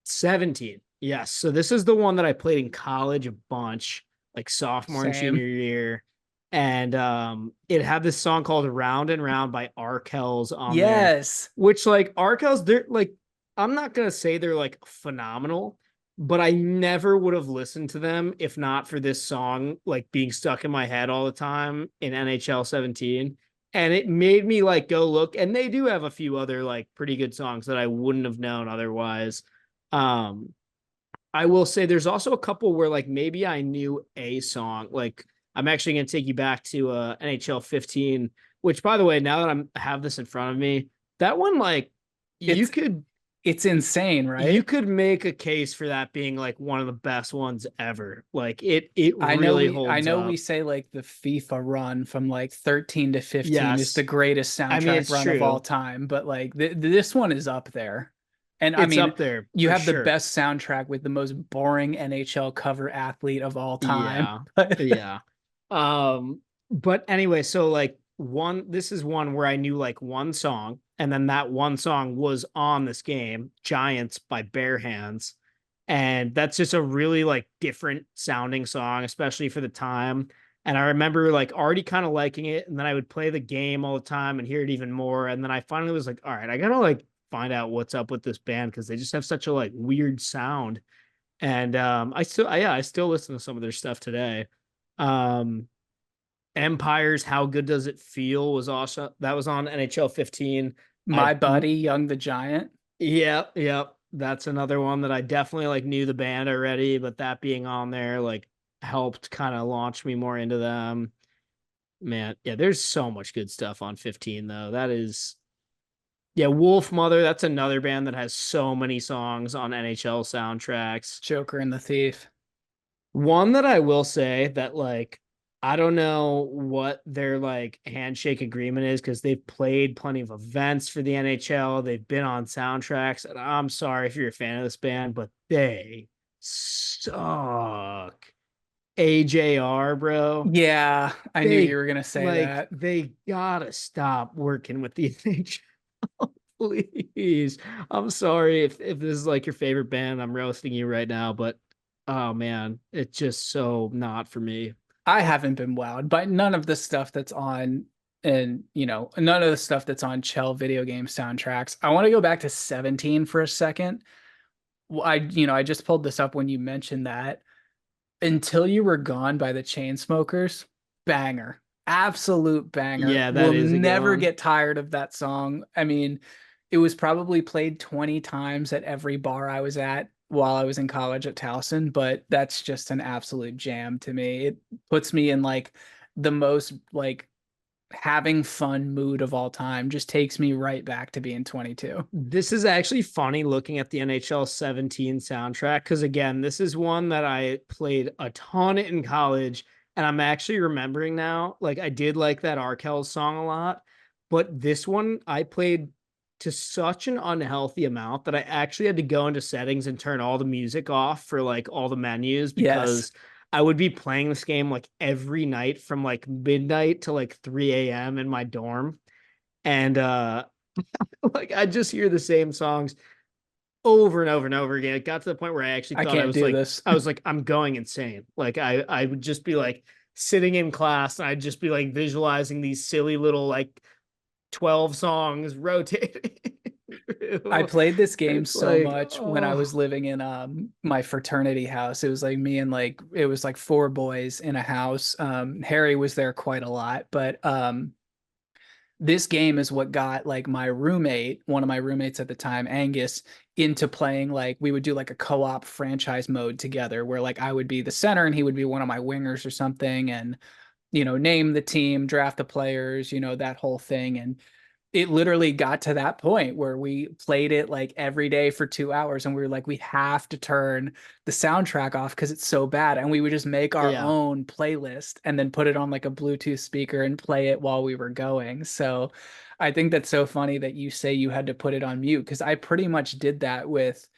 17. Yes. So this is the one that I played in college a bunch, like sophomore and junior Same. year. And it had this song called Round and Round by Arkells on there, Yes. which like Arkells, they're like, I'm not gonna say they're like phenomenal, but I never would have listened to them if not for this song like being stuck in my head all the time in NHL 17. And it made me like go look, and they do have a few other like pretty good songs that I wouldn't have known otherwise. um I will say there's also a couple where like maybe I knew a song. Like I'm actually going to take you back to NHL 15, which by the way, now that I have this in front of me, that one like you It's could it's insane, you right? could make a case for that being like one of the best ones ever. Like it I really know holds we up. say like the FIFA run from like 13 to 15 is the Yes. greatest I mean, soundtrack it's run of all true. time, but like this one is up there. And I It's mean, up there you for have the sure. best soundtrack with the most boring NHL cover athlete of all time. Yeah. Yeah. Um, but anyway, so like this is one where I knew like one song, and then that one song was on this game, Giants by Bare Hands. And that's just a really like different sounding song, especially for the time. And I remember like already kind of liking it. And then I would play the game all the time and hear it even more. And then I finally was like, all right, I gotta like find out what's up with this band because they just have such a like weird sound. And I still listen to some of their stuff today. Um Empires, How Good Does It Feel was also that was on NHL 15. My I buddy, Young the Giant. yeah. That's another one that I definitely like knew the band already, but that being on there like helped kind of launch me more into them. Man, yeah, there's so much good stuff on 15 though. That is, yeah, Wolf Mother, that's another band that has so many songs on NHL soundtracks. Joker and the Thief. One that I will say that like I don't know what their like handshake agreement is because they've played plenty of events for the NHL. They've been on soundtracks. And I'm sorry if you're a fan of this band, but they suck. AJR, bro. Yeah, I knew you They were gonna say like that. they gotta stop working with the NHL. Please. I'm sorry if this is like your favorite band. I'm roasting you right now, but oh man, it's just so not for me. I haven't been wowed by none of the stuff that's on, and none of the stuff that's on Chell video game soundtracks. I want to go back to 17 for a second. I just pulled this up when you mentioned that. Until You Were Gone by the Chainsmokers, banger. Absolute banger. Yeah, that We'll is a good never one. get tired of that song. I mean, it was probably played 20 times at every bar I was at while I was in college at Towson, but that's just an absolute jam to me. It puts me in like the most like having fun mood of all time. Just takes me right back to being 22. This is actually funny looking at the NHL 17 soundtrack because again, this is one that I played a ton in college, and I'm actually remembering now. Like I did like that Arkell song a lot, but this one I played to such an unhealthy amount that I actually had to go into settings and turn all the music off for like all the menus Yes. because I would be playing this game like every night from like midnight to like 3 a.m. in my dorm. And like I just hear the same songs over and over and over again. It got to the point where I actually I thought can't do this. I was like, I'm going insane. Like I would just be like sitting in class and I'd just be like visualizing these silly little like 12 songs rotating. I played this game It's so like, much when I oh was living in my fraternity house. It was like me and like it was like four boys in a house. Harry was there quite a lot, but this game is what got like my roommate, one of my roommates at the time, Angus, into playing. Like we would do like a co-op franchise mode together where like I would be the center and he would be one of my wingers or something, and name the team, draft the players, that whole thing. And it literally got to that point where we played it like every day for 2 hours, and we were like, we have to turn the soundtrack off because it's so bad. And we would just make our yeah. own playlist and then put it on like a Bluetooth speaker and play it while we were going. So I think that's so funny that you say you had to put it on mute, because I pretty much did that with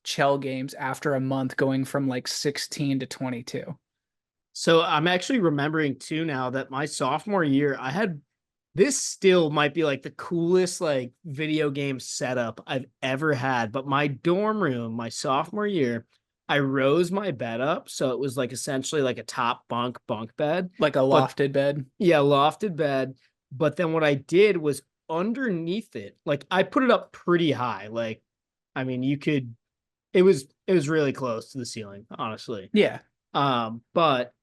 Chell games after a month going from like 16 to 22. So I'm actually remembering too now that my sophomore year, I had this still might be like the coolest like video game setup I've ever had. But my dorm room, my sophomore year, I rose my bed up. So it was like essentially like a top bunk bed. Like a But lofted bed. yeah, lofted bed. But then what I did was underneath it, like I put it up pretty high. Like, I mean, you could it was really close to the ceiling, honestly. Yeah. But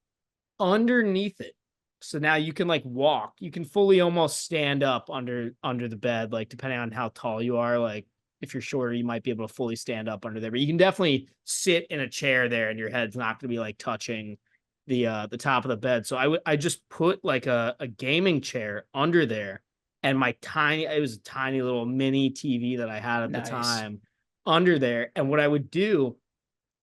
underneath it. So now you can like walk. You can fully almost stand up under the bed, like depending on how tall you are. Like if you're shorter, you might be able to fully stand up under there. But you can definitely sit in a chair there, and your head's not going to be like touching the top of the bed. So I just put like a gaming chair under there, and it was a tiny little mini TV that I had at the Nice. time under there. And what I would do,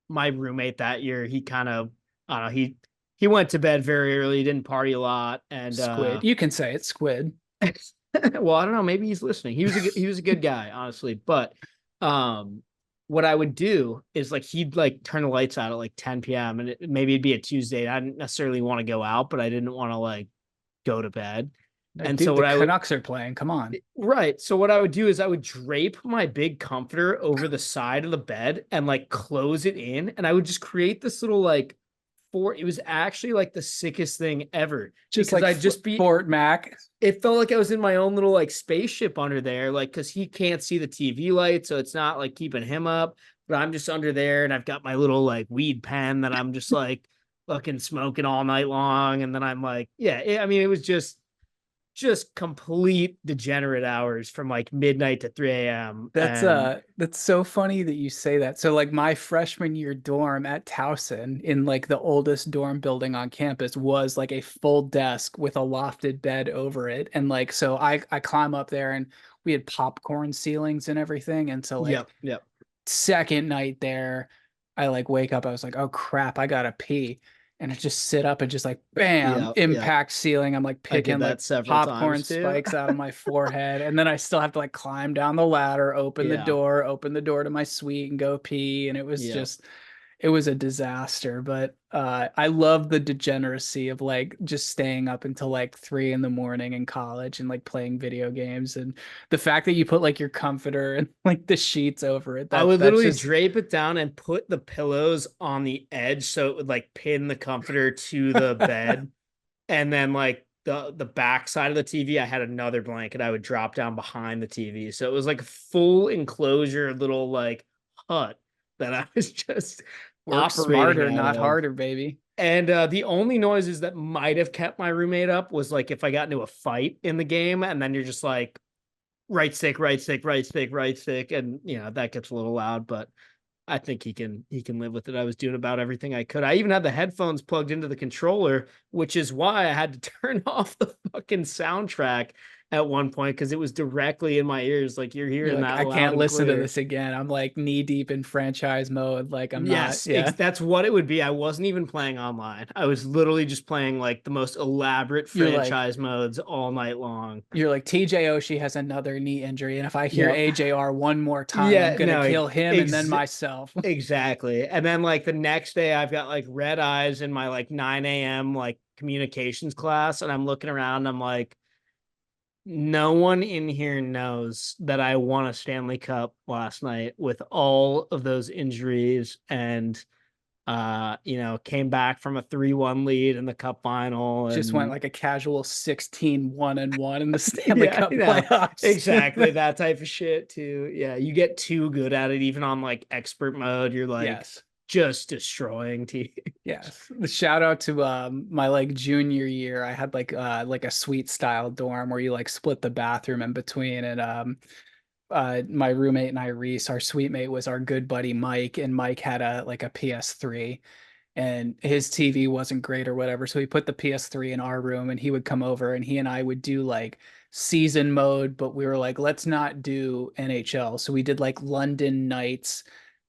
my roommate that year, he kind of I don't know, he went to bed very early, he didn't party a lot, and Squid. You can say it's Squid. well, I don't know, maybe he's listening. He was a good guy, honestly. But what I would do is like he'd like turn the lights out at like 10 p.m. and maybe it'd be a Tuesday. And I didn't necessarily want to go out, but I didn't want to like go to bed. Like, And so dude, the Canucks are playing. Come on. right. So what I would do is I would drape my big comforter over the side of the bed and like close it in. And I would just create this little like it was actually like the sickest thing ever. Just because like I'd just be Fort Mac. it felt like I was in my own little like spaceship under there, like because he can't see the TV light, so it's not like keeping him up. But I'm just under there, and I've got my little like weed pen that I'm just like fucking smoking all night long, and then I'm like, yeah, I mean, it was just just complete degenerate hours from like midnight to 3 a.m. And That's so funny that you say that. So like my freshman year dorm at Towson in like the oldest dorm building on campus was like a full desk with a lofted bed over it. And like so I climb up there and we had popcorn ceilings and everything. And so like yep. second night there, I like wake up, I was like, oh crap, I gotta pee. And I just sit up and just like bam, Yep. impact ceiling. I'm like I did picking like that several popcorn times too. spikes out of my forehead. And then I still have to like climb down the ladder, open Yeah. the door to my suite and go pee. And it was Yeah. just it was a disaster. But I love the degeneracy of like just staying up until like 3 in the morning in college and like playing video games. And the fact that you put like your comforter and like the sheets over it, I would that's literally just drape it down and put the pillows on the edge so it would like pin the comforter to the bed. And then like the back side of the TV, I had another blanket I would drop down behind the TV. So it was like a full enclosure little like hut that I was just work operating smarter, out not of. harder, baby. And the only noises that might have kept my roommate up was like if I got into a fight in the game, and then you're just like right stick, right stick, right stick, right stick, and that gets a little loud, but I think he can live with it. I was doing about everything I could. I even had the headphones plugged into the controller, which is why I had to turn off the fucking soundtrack at one point because it was directly in my ears. Like you're You're hearing like, that I loud can't and listen to clear. this again. I'm like knee deep in franchise mode. Like I'm not, Yes, yeah. that's what it would be. I wasn't even playing online. I was literally just playing like the most elaborate You're like, franchise modes all night long. TJ Oshie has another knee injury, and if I hear Yep. AJR one more time, I'm Yeah, gonna no, kill him and then myself. exactly. And then like the next day I've got like red eyes in my like 9 a.m. like communications class, and I'm looking around and I'm like, no one in here knows that I won a Stanley Cup last night with all of those injuries and came back from a 3-1 lead in the cup final Just went and like a casual 16-1-1 in the Stanley yeah, Cup playoffs. exactly that type of shit too. Yeah, you get too good at it, even on like expert mode. You're like Yes. just destroying teams. Yes. The shout out to my like junior year. I had like a suite style dorm where you like split the bathroom in between, and my roommate and I, Reese, our suite mate was our good buddy Mike, and Mike had a PS3, and his TV wasn't great or whatever. So he put the PS3 in our room, and he would come over and he and I would do like season mode, but we were like, let's not do NHL. So we did like London Knights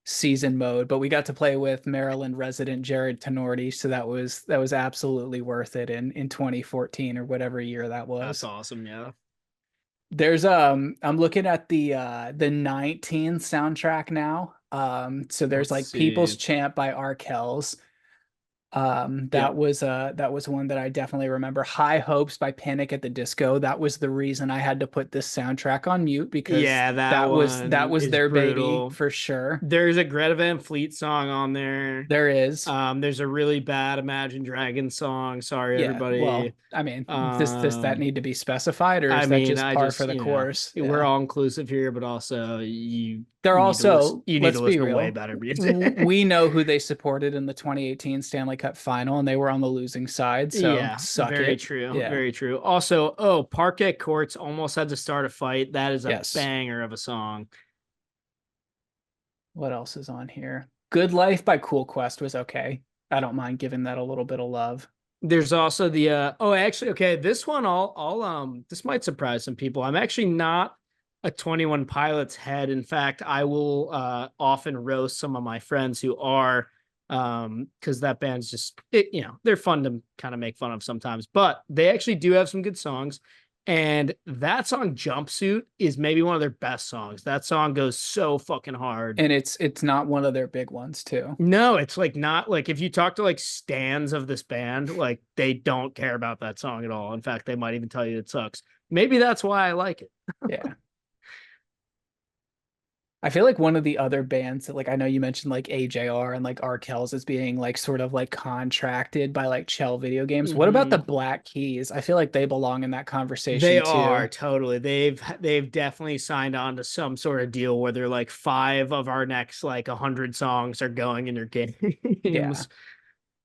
season mode, but we got to play with Maryland resident Jared Tenorti. So that was absolutely worth it in 2014 or whatever year that That's was. awesome. Yeah. There's I'm looking at the 19 soundtrack now. So there's Let's like People's see. Champ by Arkells. Yep. That was one that I definitely remember. High Hopes by Panic at the Disco. That was the reason I had to put this soundtrack on mute because Yeah, that that one was is their baby brutal. for sure. There's a Greta Van Fleet song on there. There is. There's a really bad Imagine Dragons song. Sorry, Yeah, well, everybody. I mean, does that need to be specified, or I is that mean, just I par just, for the course? we're Yeah. all inclusive here, but also you They're need to listen. also, You need let's to be listen to way real. better music. We know who they supported in the 2018 Stanley Cup final, and they were on the losing side. So Yeah, suck very it. true. Yeah. Very true. Also, Parquet Courts almost had to start a fight. That is a Yes. banger of a song. What else is on here? Good Life by Cool Quest was okay. I don't mind giving that a little bit of love. There's also the actually, okay, this one I'll this might surprise some people. I'm actually not a 21 Pilots head. In fact, I will often roast some of my friends who are because that band's just they're fun to kind of make fun of sometimes, but they actually do have some good songs. And that song Jumpsuit is maybe one of their best songs. That song goes so fucking hard. And it's not one of their big ones too. No, it's like not like if you talk to like stans of this band, like they don't care about that song at all. In fact, they might even tell you it sucks. Maybe that's why I like it. Yeah. I feel like one of the other bands that like I know you mentioned like AJR and like Arkells as being like sort of like contracted by like Chell Video Games. What about the Black Keys? I feel like they belong in that conversation They too. are totally. They've definitely signed on to some sort of deal where they're like 5 of our next like 100 songs are going in their games. Yeah.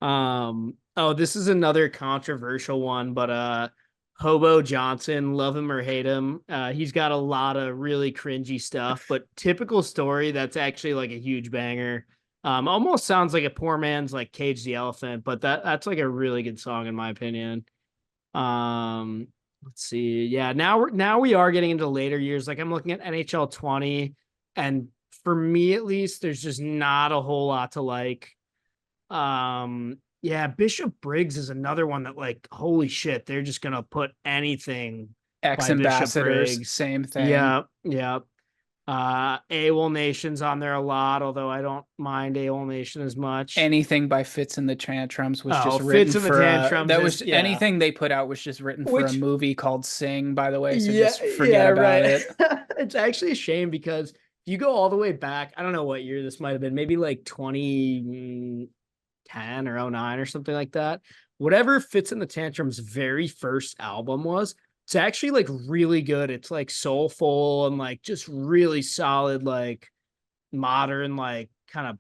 Oh, this is another controversial one, but Hobo Johnson, love him or hate him. He's got a lot of really cringy stuff, but typical story that's actually like a huge banger. Almost sounds like a poor man's like Cage the Elephant, but that's like a really good song in my opinion. Um, let's see. Yeah, now we are getting into later years. Like I'm looking at NHL 20, and for me at least, there's just not a whole lot to like. Yeah, Bishop Briggs is another one that like, holy shit, they're just gonna put anything Ex by Bishop Ambassadors, Briggs. same thing. Yeah, yeah. AWOL Nation's on there a lot, although I don't mind AWOL Nation as much. Anything by Fits and the Tantrums was Oh, just written Fits and the for Tantrums that is was yeah. anything they put out was just written for a Which movie called Sing, by the way, so yeah, just forget yeah, about right. it. It's actually a shame because if you go all the way back, I don't know what year this might have been, maybe like 2010 or '09 or something like that. Whatever Fits in the Tantrum's very first album was, it's actually like really good. It's like soulful and like just really solid, like modern, like kind of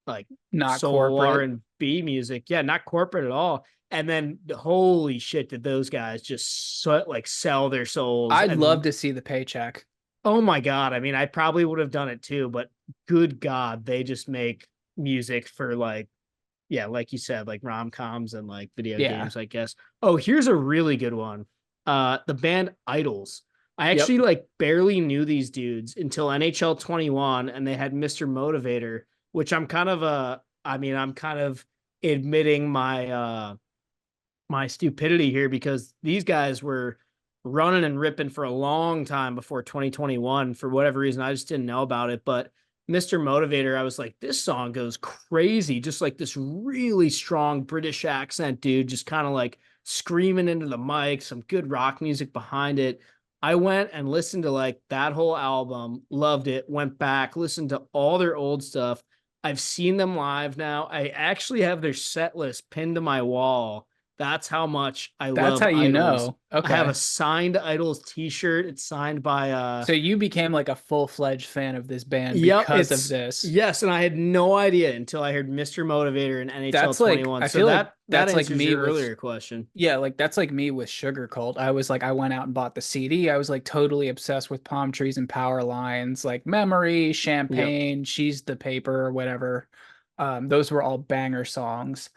like Not soul R corporate. and B music. Yeah, not corporate at all. And then holy shit, did those guys just like sell their souls? I'd love And to see the paycheck. oh my god, I mean, I probably would have done it too, but good god, they just make music for like yeah, like you said, like rom-coms and like video Yeah. games, I guess. Oh, here's a really good one. The band Idols. I Yep. actually like barely knew these dudes until NHL 21 and they had Mr. Motivator, which I'm kind of I'm kind of admitting my stupidity here because these guys were running and ripping for a long time before 2021 for whatever reason. I just didn't know about it, but Mr. Motivator, I was like, this song goes crazy. Just like this really strong British accent, dude, just kind of like screaming into the mic, some good rock music behind it. I went and listened to like that whole album, loved it, went back, listened to all their old stuff. I've seen them live now. I actually have their set list pinned to my wall. That's how much I That's love how you Idols. know. I have a Okay. signed Idols t-shirt. It's signed by So you became like a full-fledged fan of this band yep, because of it's this. yes, and I had no idea until I heard Mr. Motivator in NHL That's like 21. I So feel like that that's like answers me your with earlier question. yeah, like that's like me with Sugar Cult. I was like I went out and bought the CD. I was like totally obsessed with Palm Trees and Power Lines, like Memory, Yep. Champagne, She's the Paper, or whatever. Those were all banger songs.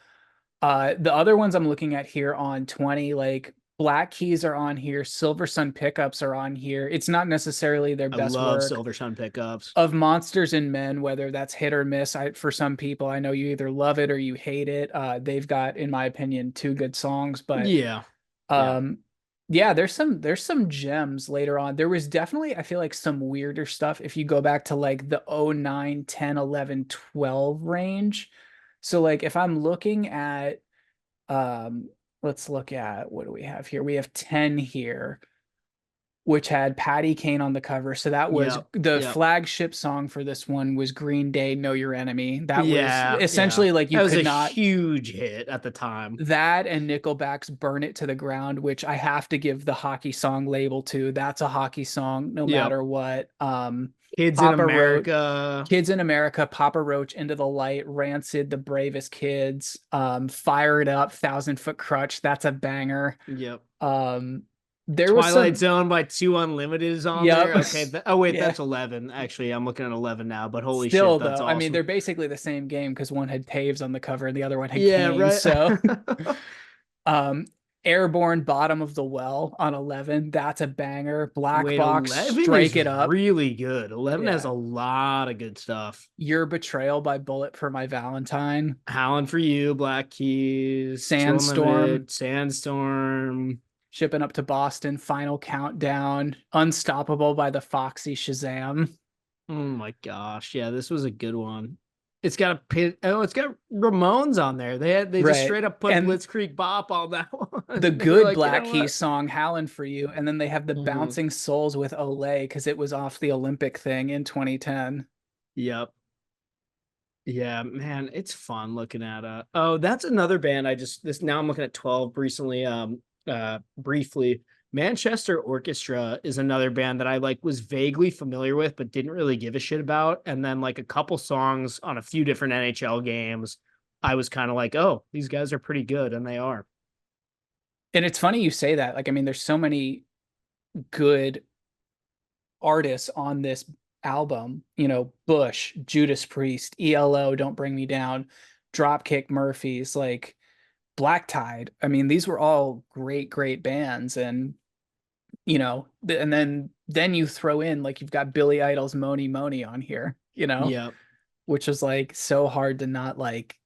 The other ones I'm looking at here on 20, like Black Keys are on here, Silver Sun Pickups are on here. It's not necessarily their I best love work. Silver Sun pickups. Of Monsters and Men, whether that's hit or miss, for some people, I know you either love it or you hate it. They've got, in my opinion, two good songs, but Yeah. Yeah. um, yeah, there's some gems later on. There was definitely, I feel like some weirder stuff if you go back to like the 09, 10, 11, 12 range. So like if I'm looking at um let's look at what do we have here? We have 10 here, which had Patty Kane on the cover. So that was Yep. the Yep. flagship song for this one was Green Day, Know Your Enemy. That was Yeah. Yeah. essentially like you That was could a not huge hit at the time. that and Nickelback's Burn It to the Ground, which I have to give the hockey song label to. That's a hockey song no Yep. matter what. Kids in Papa Roach, America. Kids in America, Papa Roach, Into the Light, Rancid, The Bravest Kids, Fire It Up, Thousand Foot Crutch. That's a banger. Yep. Um, there was Twilight some, Zone by Two Unlimited is on yep. there. Okay. Oh wait, Yeah. that's 11. Actually, I'm looking at 11 now, but holy shit, Still that's though, I mean, awesome. they're basically the same game because one had Taves on the cover and the other one had Yeah, Kane. right. So, um, Airborne, Bottom of the Well on 11. That's a banger. Black Wait, Box, 11 Strike is It Up. really good. 11 has Yeah. a lot of good stuff. Your Betrayal by Bullet for My Valentine. Howling for You, Black Keys, Two Sandstorm, Unlimited, Sandstorm. Shipping Up to Boston, Final Countdown, Unstoppable by the Foxy Shazam. Oh my gosh. Yeah, this was a good one. It's got a pit. Oh, it's got Ramones on there. They just Right. straight up put And Blitzkrieg Bop on that one. the They were good like, you Black know Keys what? song, Howlin' for You. And then they have the Mhm. Bouncing Souls with Olay because it was off the Olympic thing in 2010. Yep. Yeah, man, it's fun looking at oh, that's another band I just this now I'm looking at 12 recently briefly. Manchester Orchestra is another band that I like was vaguely familiar with but didn't really give a shit about, and then like a couple songs on a few different NHL games I was kind of like, "Oh, these guys are pretty good," and they are. And it's funny you say that. Like, I mean, there's so many good artists on this album, Bush, Judas Priest, ELO, Don't Bring Me Down, Dropkick Murphys, like Black Tide. I mean, these were all great, great bands. And, and then you throw in like you've got Billy Idol's Moni Moni on here, Yeah. which is like so hard to not like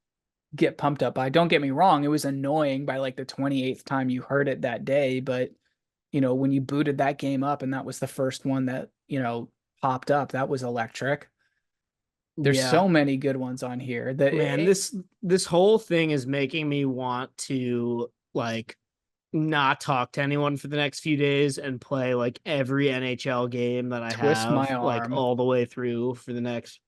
get pumped up by. Don't get me wrong, it was annoying by like the 28th time you heard it that day, but when you booted that game up and that was the first one that, popped up, that was electric. There's Yeah. so many good ones on here that Man, this whole thing is making me want to like not talk to anyone for the next few days and play like every NHL game that I twist my have like arm. all the way through for the next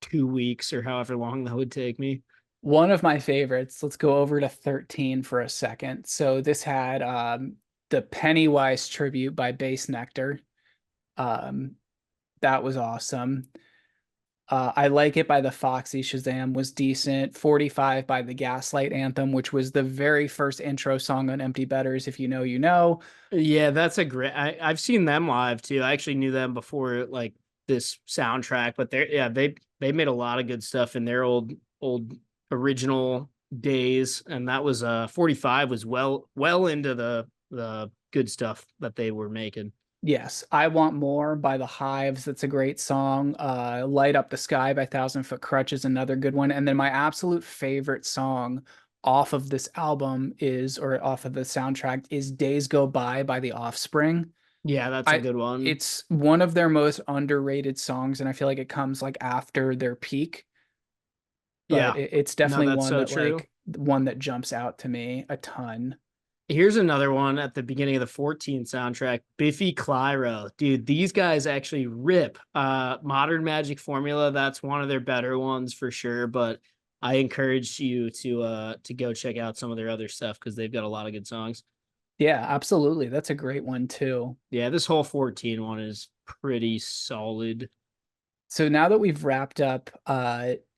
2 weeks or however long that would take me. One of my favorites, let's go over to 13 for a second. So this had the Pennywise tribute by Bass Nectar. Um, that was awesome. I Like It by the Foxy Shazam was decent. 45 by the Gaslight Anthem, which was the very first intro song on Empty Betters. If you know, you know. Yeah, that's a great. I've seen them live too. I actually knew them before like this soundtrack, but they made a lot of good stuff in their old original days, and that was 45 was well into the good stuff that they were making. Yes, I Want More by the Hives. That's a great song. Light Up the Sky by Thousand Foot Crutch is another good one. And then my absolute favorite song off of this album or off of the soundtrack is Days Go By The Offspring. Yeah, that's a I good one. It's one of their most underrated songs, and I feel like it comes like after their peak, but Yeah, it's no, definitely that's one so that true. jumps out to me a ton. Here's another one at the beginning of the 14 soundtrack, Biffy Clyro. Dude, these guys actually rip. Modern Magic Formula, that's one of their better ones for sure, but I encourage you to go check out some of their other stuff because they've got a lot of good songs. Yeah, absolutely. That's a great one too. Yeah, this whole 14 one is pretty solid. So now that we've wrapped up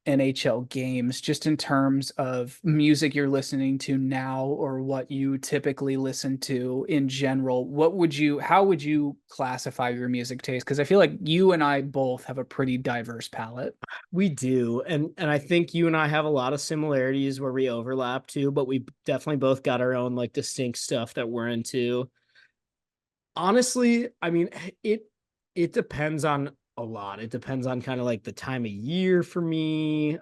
NHL games, just in terms of music you're listening to now or what you typically listen to in general, how would you classify your music taste? Because I feel like you and I both have a pretty diverse palette. We do. And I think you and I have a lot of similarities where we overlap too, but we definitely both got our own like distinct stuff that we're into. Honestly, I mean, it depends on a lot. It depends on kind of like the time of year for me.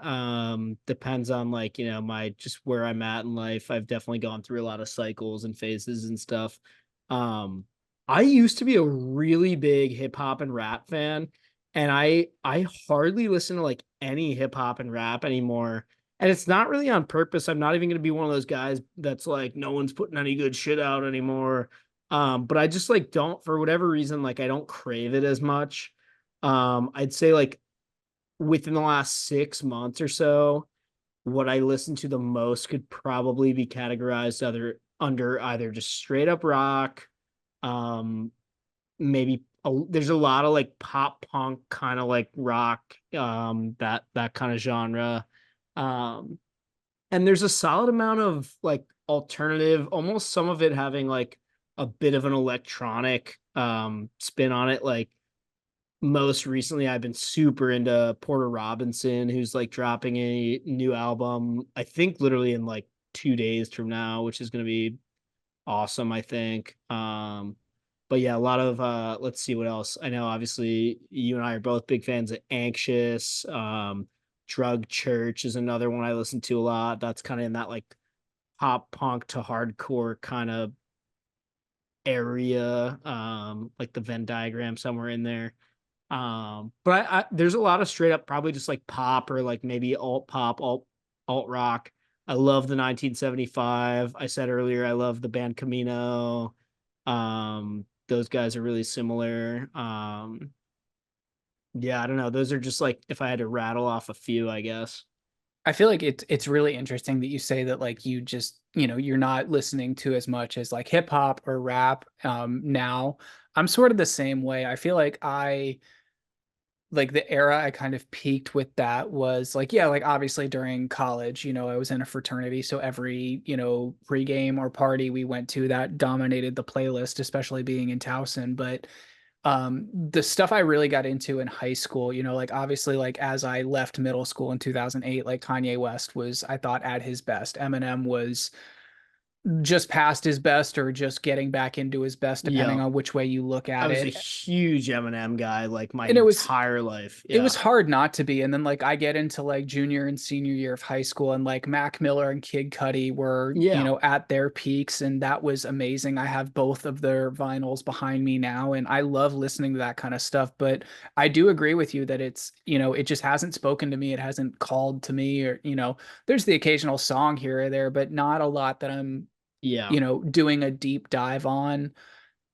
Depends on like, my just where I'm at in life. I've definitely gone through a lot of cycles and phases and stuff. Um, I used to be a really big hip hop and rap fan, and I hardly listen to like any hip hop and rap anymore. And it's not really on purpose. I'm not even going to be one of those guys that's like, no one's putting any good shit out anymore. But I just like don't, for whatever reason, like I don't crave it as much. I'd say like within the last 6 months or so, what I listen to the most could probably be categorized under either just straight up rock, um, maybe there's a lot of like pop punk kind of like rock, that kind of genre. Um, and there's a solid amount of like alternative, almost some of it having like a bit of an electronic spin on it. Like most recently I've been super into Porter Robinson, who's like dropping a new album, I think literally in like 2 days from now, which is gonna be awesome, I think. But yeah, a lot of let's see what else. I know obviously you and I are both big fans of Anxious. Drug Church is another one I listen to a lot. That's kind of in that like pop punk to hardcore kind of area. Like the Venn diagram somewhere in there. But there's a lot of straight up probably just like pop or like maybe alt pop, alt rock. I love the 1975. I said earlier I love the band Camino. Those guys are really similar. Yeah, I don't know. Those are just like if I had to rattle off a few, I guess. I feel like it's really interesting that you say that like you just, you're not listening to as much as like hip hop or rap now. I'm sort of the same way. I feel like like the era I kind of peaked with that was like, yeah, like obviously during college, I was in a fraternity. So every, pregame or party we went to that dominated the playlist, especially being in Towson. But the stuff I really got into in high school, like obviously like as I left middle school in 2008, like Kanye West was, I thought, at his best. Eminem was just past his best or just getting back into his best, depending Yeah. on which way you look I at was a it. huge Eminem guy like my And entire life. it Yeah. was hard not to be. And then like I get into like junior and senior year of high school, and like Mac Miller and Kid Cudi were, Yeah. at their peaks, and that was amazing. I have both of their vinyls behind me now, and I love listening to that kind of stuff. But I do agree with you that it's, it just hasn't spoken to me. It hasn't called to me, or, there's the occasional song here or there, but not a lot that I'm, Yeah. doing a deep dive on.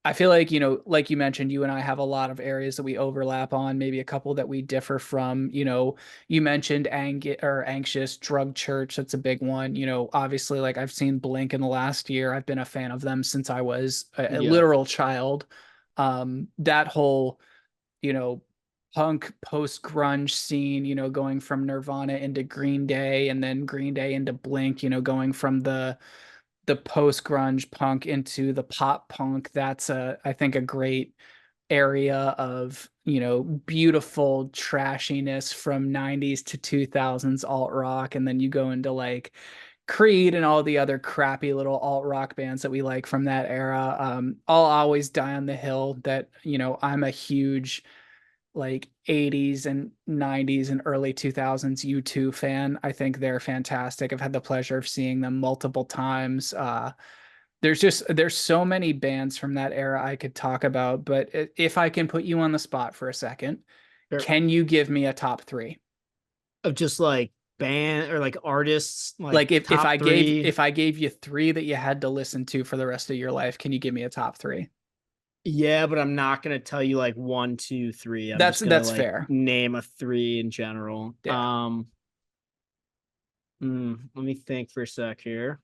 I feel like, like you mentioned, you and I have a lot of areas that we overlap on, maybe a couple that we differ from. You mentioned Anxious, Drug Church. That's a big one. Obviously, like I've seen Blink in the last year. I've been a fan of them since I was a Yeah. literal child. That whole, you know, punk post grunge scene, going from Nirvana into Green Day and then Green Day into Blink, going from the post grunge punk into the pop punk. That's I think a great area of, beautiful trashiness from 90s to 2000s alt rock. And then you go into like Creed and all the other crappy little alt rock bands that we like from that era. I'll always die on the hill that, I'm a huge like 80s and 90s and early 2000s U2 fan. I think they're fantastic. I've had the pleasure of seeing them multiple times. There's so many bands from that era I could talk about, but if I can put you on the spot for a second, Sure. can you give me a top three? Of just like band or like artists, like Like if top I gave three. if I gave you three that you had to listen to for the rest of your life, can you give me a top three? Yeah, but I'm not gonna tell you like one, two, three. I'm That's just gonna that's like fair. name a three in general. Yeah. Let me think for a sec here.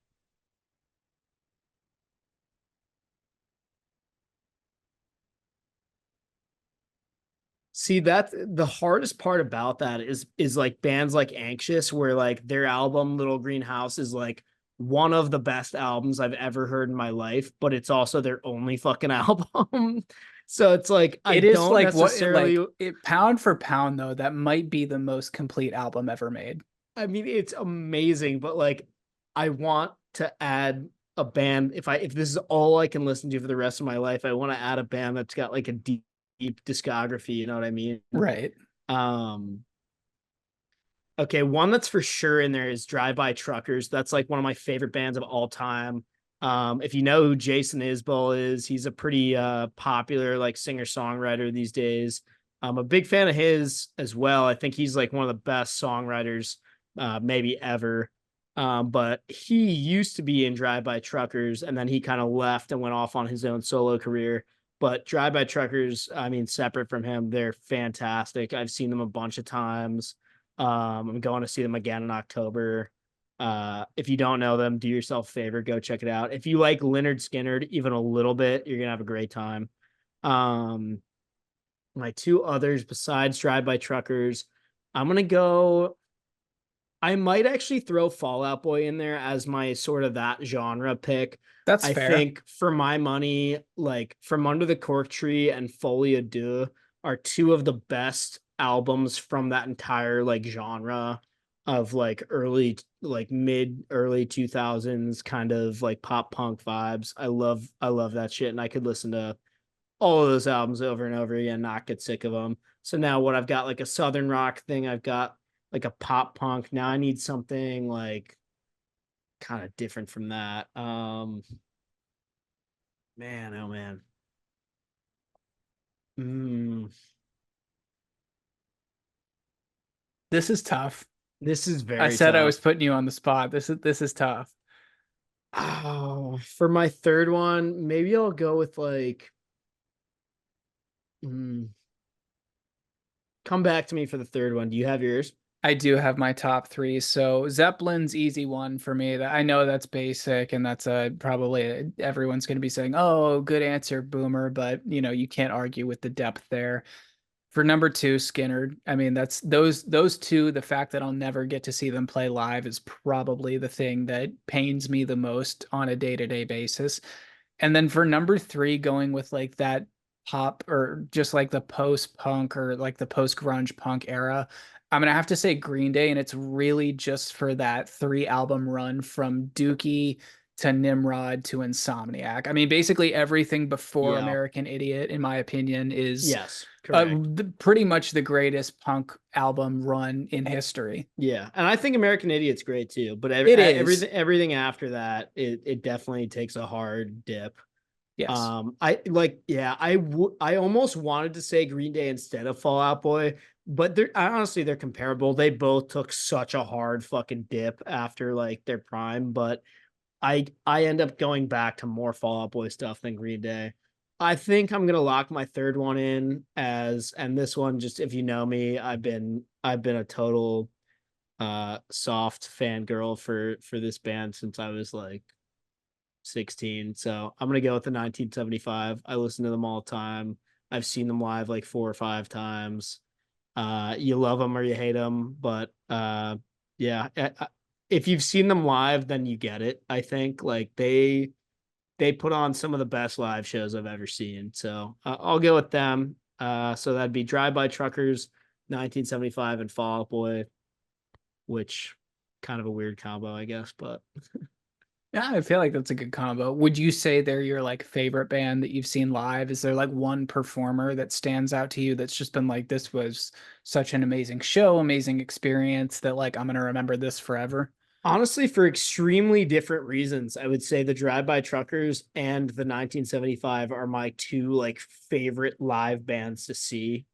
See, that's the hardest part about that is like bands like Anxious, where like their album Little Green House is like one of the best albums I've ever heard in my life, but it's also their only fucking album. So it's like I It is don't like necessarily pound for pound though, that might be the most complete album ever made. I mean it's amazing, but like I want to add a band if this is all I can listen to for the rest of my life, I want to add a band that's got like a deep discography, you know what I mean? Right. Um Okay, one that's for sure in there is Drive By Truckers. That's like one of my favorite bands of all time. If you know who Jason Isbell is, he's a pretty popular like singer-songwriter these days. I'm a big fan of his as well. I think he's like one of the best songwriters maybe ever. But he used to be in Drive By Truckers and then he kind of left and went off on his own solo career. But Drive By Truckers, I mean, separate from him, they're fantastic. I've seen them a bunch of times. I'm going to see them again in October. If you don't know them, do yourself a favor, go check it out. If you like Leonard Skinner even a little bit, you're gonna have a great time. Um, my two others besides Drive By Truckers, I'm gonna go. I might actually throw Fall Out Boy in there as my sort of that genre pick. That's I fair. think for my money, like From Under the Cork Tree and Folie à Deux are two of the best albums from that entire like genre of like like mid early 2000s kind of like pop punk vibes. I love that shit and I could listen to all of those albums over and over again, not get sick of them. So now what I've got like a southern rock thing, I've got like a pop punk. Now I need something like kind of different from that. Man, oh man. Mm, This is tough. this is I very said I was tough. putting you on the spot. This is tough. Oh, for my third one, maybe I'll go with like mm, come back to me for the third one. Do you have yours? I do have my top three. So Zeppelin's easy one for me. That I know that's basic, and that's probably everyone's going to be saying, "Oh, good answer, Boomer," but you can't argue with the depth there. For number two, Skinner. I mean, that's those two. The fact that I'll never get to see them play live is probably the thing that pains me the most on a day-to-day basis. And then for number three, going with like that pop or just like the post-punk or like the post-grunge punk era, I'm gonna have to say Green Day, and it's really just for that three album run from Dookie to Nimrod to Insomniac. I mean, basically everything before Yeah. American Idiot, in my opinion, is Yes, correct. pretty much the greatest punk album run in history. Yeah, and I think American Idiot's great too, but It is. everything after that, it definitely takes a hard dip. Yes. I almost wanted to say Green Day instead of Fall Out Boy, but honestly they're comparable. They both took such a hard fucking dip after like their prime, but I end up going back to more Fall Out Boy stuff than Green Day. I think I'm gonna lock my third one in as, and this one, just if you know me, I've been a total soft fangirl for this band since I was like 16. So I'm gonna go with the 1975. I listen to them all the time. I've seen them live like 4 or 5 times. You love them or you hate them, but yeah, if you've seen them live, then you get it. I think like they put on some of the best live shows I've ever seen. So I'll go with them. So that'd be Drive By Truckers, 1975, and Fall Out Boy, which kind of a weird combo, I guess, but Yeah, I feel like that's a good combo. Would you say they're your like favorite band that you've seen live? Is there like one performer that stands out to you that's just been like, this was such an amazing show, amazing experience that like I'm gonna remember this forever? honestly, for extremely different reasons, I would say the Drive By Truckers and the 1975 are my two like favorite live bands to see.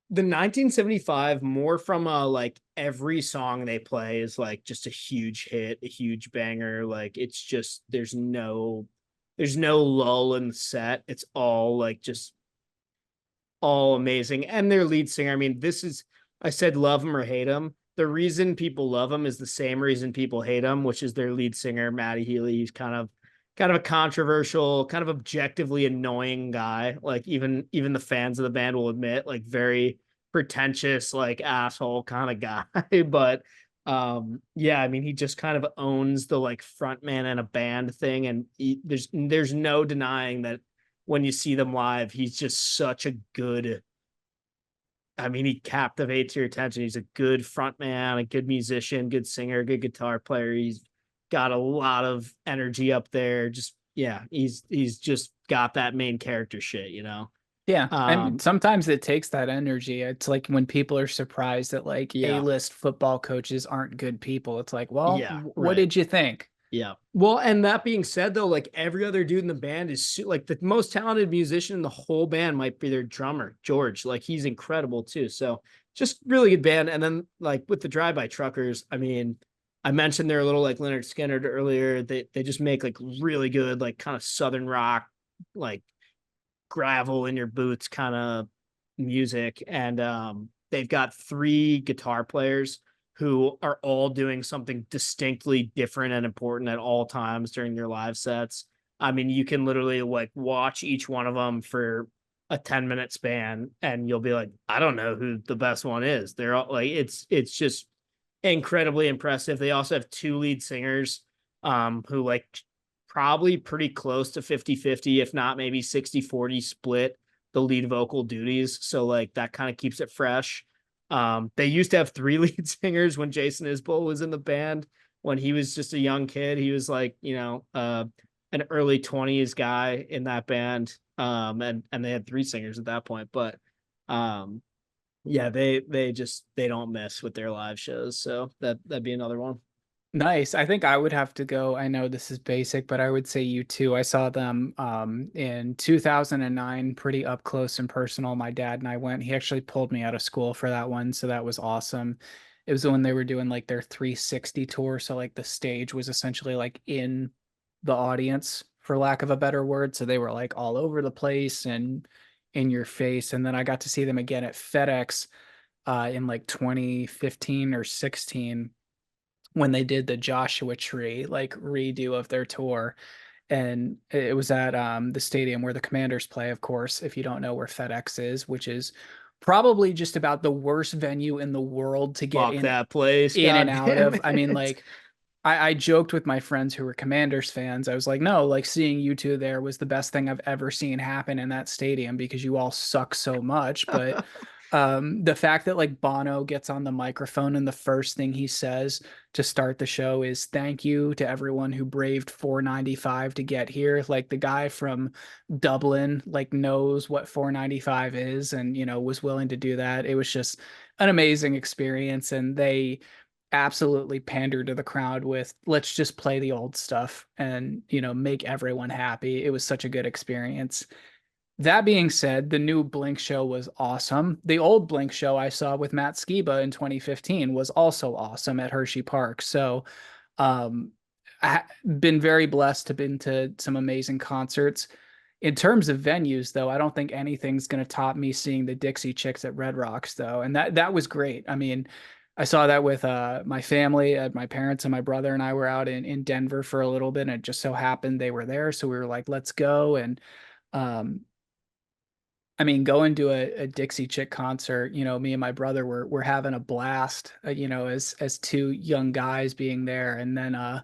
The 1975 more from a like every song they play is like just a huge hit, a huge banger. Like it's just there's no lull in the set. It's all like just all amazing. And their lead singer, I mean, this is, I said love him or hate him. The reason people love him is the same reason people hate him, which is their lead singer, Matty Healy. He's kind of a controversial, kind of objectively annoying guy. Like even the fans of the band will admit, like very pretentious, like asshole kind of guy. But yeah, I mean, he just kind of owns the like frontman in a band thing, and there's no denying that when you see them live, he's just such a good. I mean, he captivates your attention. He's a good frontman, a good musician, good singer, good guitar player. He's got a lot of energy up there. Just yeah, he's just got that main character shit, you know. Yeah, and Um, sometimes it takes that energy. It's like when people are surprised that like yeah, A-list football coaches aren't good people. It's like, well, yeah, what right. did you think? Yeah. Well, and that being said, though, like every other dude in the band is like the most talented musician in the whole band might be their drummer, George. Like he's incredible too. So just really good band. And then like with the Drive By Truckers, I mean, I mentioned they're a little like Leonard Skinner earlier. They just make like really good, like kind of southern rock, like gravel in your boots kind of music. And they've got three guitar players who are all doing something distinctly different and important at all times during their live sets. I mean, you can literally like watch each one of them for a 10-minute span and you'll be like, I don't know who the best one is. They're all like it's just incredibly impressive. They also have two lead singers who like probably pretty close to 50-50, if not maybe 60-40 split the lead vocal duties. So like that kind of keeps it fresh. They used to have three lead singers when Jason Isbell was in the band. When he was just a young kid, he was like, an early 20s guy in that band. And they had three singers at that point. But yeah, they don't miss with their live shows. So that'd be another one. Nice. I think I would have to go. I know this is basic, but I would say you too. I saw them in 2009 pretty up close and personal. My dad and I went. He actually pulled me out of school for that one, so that was awesome. It was when they were doing like their 360 tour, so like the stage was essentially like in the audience, for lack of a better word. So they were like all over the place and in your face. And then I got to see them again at FedEx in like 2015 or 16 when they did the Joshua Tree like redo of their tour. and it was at the stadium where the Commanders play, of course, if you don't know where FedEx is, which is probably just about the worst venue in the world to get Fuck that place. in and God out damn of. I mean, it. like I joked with my friends who were Commanders fans. I was like, no, like seeing you two there was the best thing I've ever seen happen in that stadium because you all suck so much. But the fact that like Bono gets on the microphone and the first thing he says to start the show is thank you to everyone who braved 495 to get here. Like the guy from Dublin like knows what 495 is and was willing to do that. It was just an amazing experience, and they absolutely pander to the crowd with let's just play the old stuff and make everyone happy. It was such a good experience. That being said, the new Blink show was awesome. The old Blink show I saw with Matt Skiba in 2015 was also awesome at Hershey Park. So um I've been very blessed to been to some amazing concerts. In terms of venues, though, I don't think anything's going to top me seeing the Dixie Chicks at Red Rocks, though, and that was great. I mean, I saw that with my family, my parents and my brother and I were out in Denver for a little bit, and it just so happened they were there, so we were like, let's go. And um, I mean, going to a Dixie Chick concert, me and my brother were having a blast, as two young guys being there, and then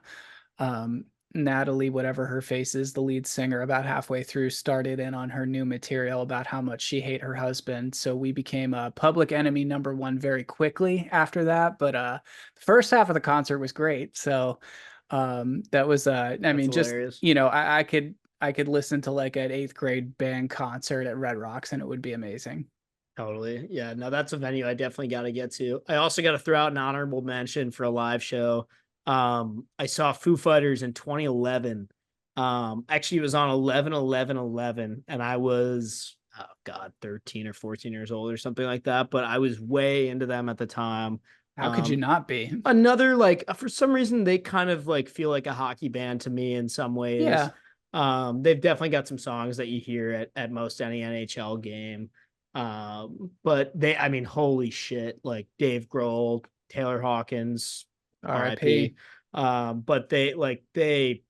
um, Natalie, whatever her face is, the lead singer, about halfway through started in on her new material about how much she hate her husband. So we became a public enemy number one very quickly after that. But the first half of the concert was great. So that was I That's mean, just hilarious. I could listen to like an eighth grade band concert at Red Rocks and it would be amazing. Totally. Yeah. No, that's a venue I definitely got to get to. I also got to throw out an honorable mention for a live show. I saw Foo Fighters in 2011. Actually, it was on 11/11/11, and I was, oh God, 13 or 14 years old or something like that. But I was way into them at the time. How could you not be? Another, like, for some reason, they kind of like feel like a hockey band to me in some ways. Yeah. They've definitely got some songs that you hear at most any NHL game. But I mean, holy shit, like Dave Grohl, Taylor Hawkins, R.I.P. RIP. But they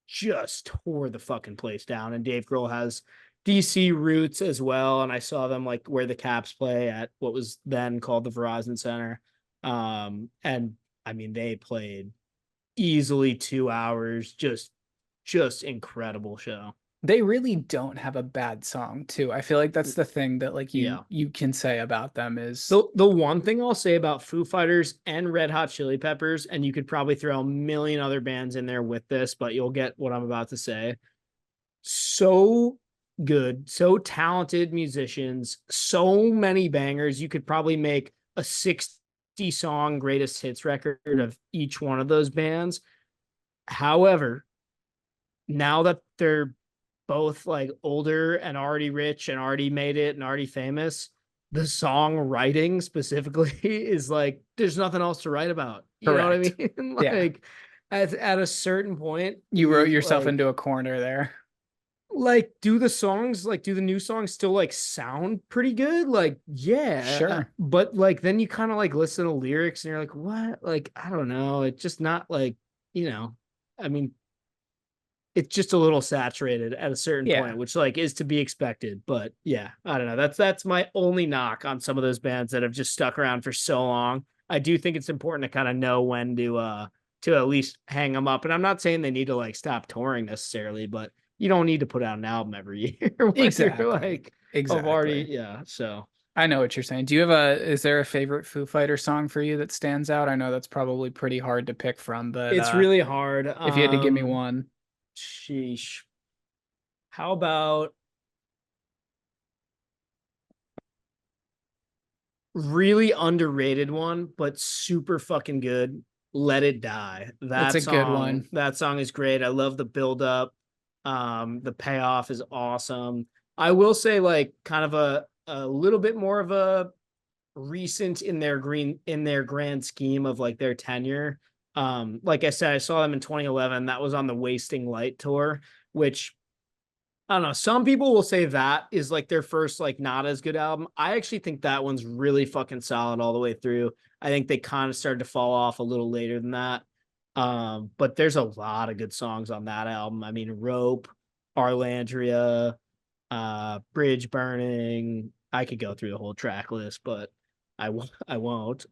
just tore the fucking place down. And Dave Grohl has DC roots as well. And I saw them like where the Caps play at what was then called the Verizon Center. And I mean, they played easily 2 hours, just incredible show. They really don't have a bad song, too. I feel like that's the thing that like you Yeah. you can say about them is The one thing I'll say about Foo Fighters and Red Hot Chili Peppers, and you could probably throw a million other bands in there with this, but you'll get what I'm about to say. So good, so talented musicians, so many bangers. You could probably make a 60 song greatest hits record of each one of those bands. However, now that they're both like older and already rich and already made it and already famous, the songwriting specifically is like there's nothing else to write about. You know what I correct. mean? Yeah. Like at a certain point, You wrote yourself like into a corner there. do the songs, like do the new songs still like sound pretty good? Like, yeah. Sure. But like then you kind of like listen to lyrics and you're like, what? Like, I don't know. It's just not like, I mean, it's just a little saturated at a certain Yeah. point, which like is to be expected. But yeah, I don't know. That's my only knock on some of those bands that have just stuck around for so long. I do think it's important to kind of know when to at least hang them up. And I'm not saying they need to like stop touring necessarily, but you don't need to put out an album every year when you're Exactly. like of already, Exactly. yeah. So I know what you're saying. Is there a favorite Foo Fighter song for you that stands out? I know that's probably pretty hard to pick from, but it's really hard. if you had to give me one. Sheesh. How about really underrated one, but super fucking good. Let It Die. That's a good one. That song is great. I love the build up. The payoff is awesome. I will say, like, kind of a little bit more of a recent in their grand scheme of like their tenure. Like I said, I saw them in 2011. That was on the Wasting Light tour, which I don't know. Some people will say that is like their first, like, not as good album. I actually think that one's really fucking solid all the way through. I think they kind of started to fall off a little later than that. But there's a lot of good songs on that album. I mean, Rope, Arlandria, Bridge Burning. I could go through the whole track list, but I won't.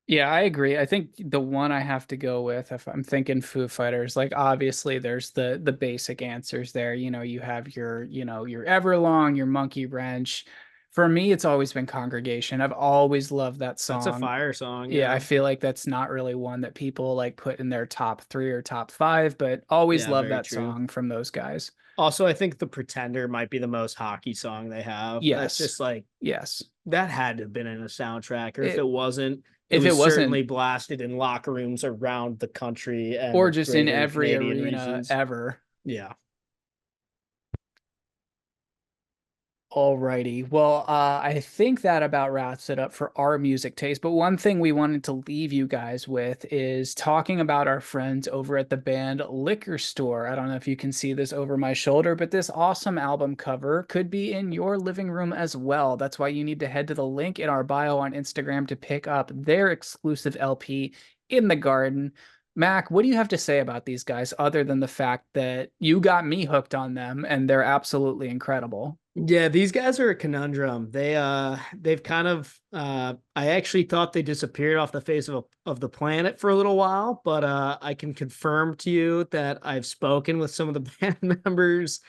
Yeah, I agree. I think the one I have to go with, if I'm thinking Foo Fighters, like obviously there's the basic answers there. You have your Everlong, your Monkey Wrench. For me, it's always been Congregation. I've always loved that That's a song. fire song. Yeah, I Yeah. feel like that's not really one that people like put in their top three or top five, but always Yeah, love very that true. song from those guys. Also, I think The Pretender might be the most hockey song they have. That's Yes. just like Yes. that had to have been in a soundtrack, or if It it wasn't, it if it was wasn't, certainly blasted in locker rooms around the country or and just in greater every Canadian arena regions. ever. Yeah. Alrighty. Well, I think that about wraps it up for our music taste. But one thing we wanted to leave you guys with is talking about our friends over at the band Liquor Store. I don't know if you can see this over my shoulder, but this awesome album cover could be in your living room as well. That's why you need to head to the link in our bio on Instagram to pick up their exclusive LP, In the Garden. Mac, what do you have to say about these guys other than the fact that you got me hooked on them and they're absolutely incredible? Yeah, these guys are a conundrum. They've kind of I actually thought they disappeared off the face of the planet for a little while, but I can confirm to you that I've spoken with some of the band members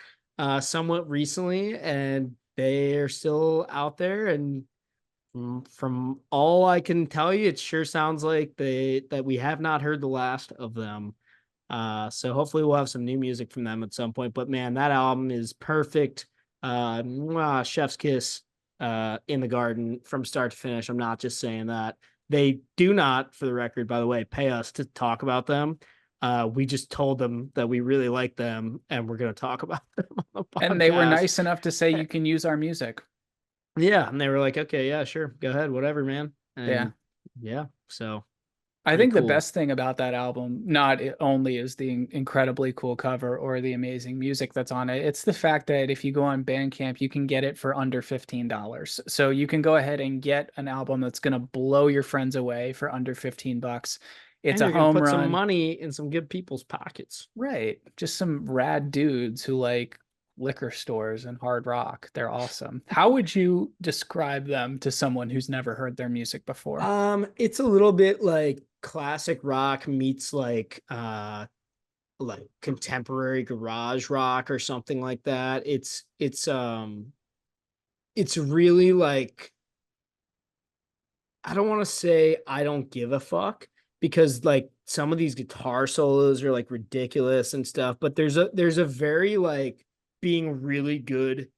somewhat recently, and they are still out there. And from all I can tell you, it sure sounds like that we have not heard the last of them. So hopefully we'll have some new music from them at some point. But man, that album is perfect. Chef's kiss in the garden from start to finish. I'm not just saying that. They do not, for the record, by the way, pay us to talk about them. We just told them that we really like them and we're going to talk about them on the And they were podcast. nice enough to say you can use our music. Yeah, and they were like, okay, yeah, sure, go ahead, whatever, man. Yeah. And yeah, so I pretty think the cool. best thing about that album, not only is the incredibly cool cover or the amazing music that's on it, it's the fact that if you go on Bandcamp, you can get it for under $15. So you can go ahead and get an album that's going to blow your friends away for under 15 bucks. It's And a you're gonna home put some run. money in some good people's pockets. Right. Just some rad dudes who like liquor stores and hard rock. They're awesome. How would you describe them to someone who's never heard their music before? It's a little bit like classic rock meets like contemporary garage rock or something like that. It's really like I don't want to say I don't give a fuck because like some of these guitar solos are like ridiculous and stuff, but there's a very like being really good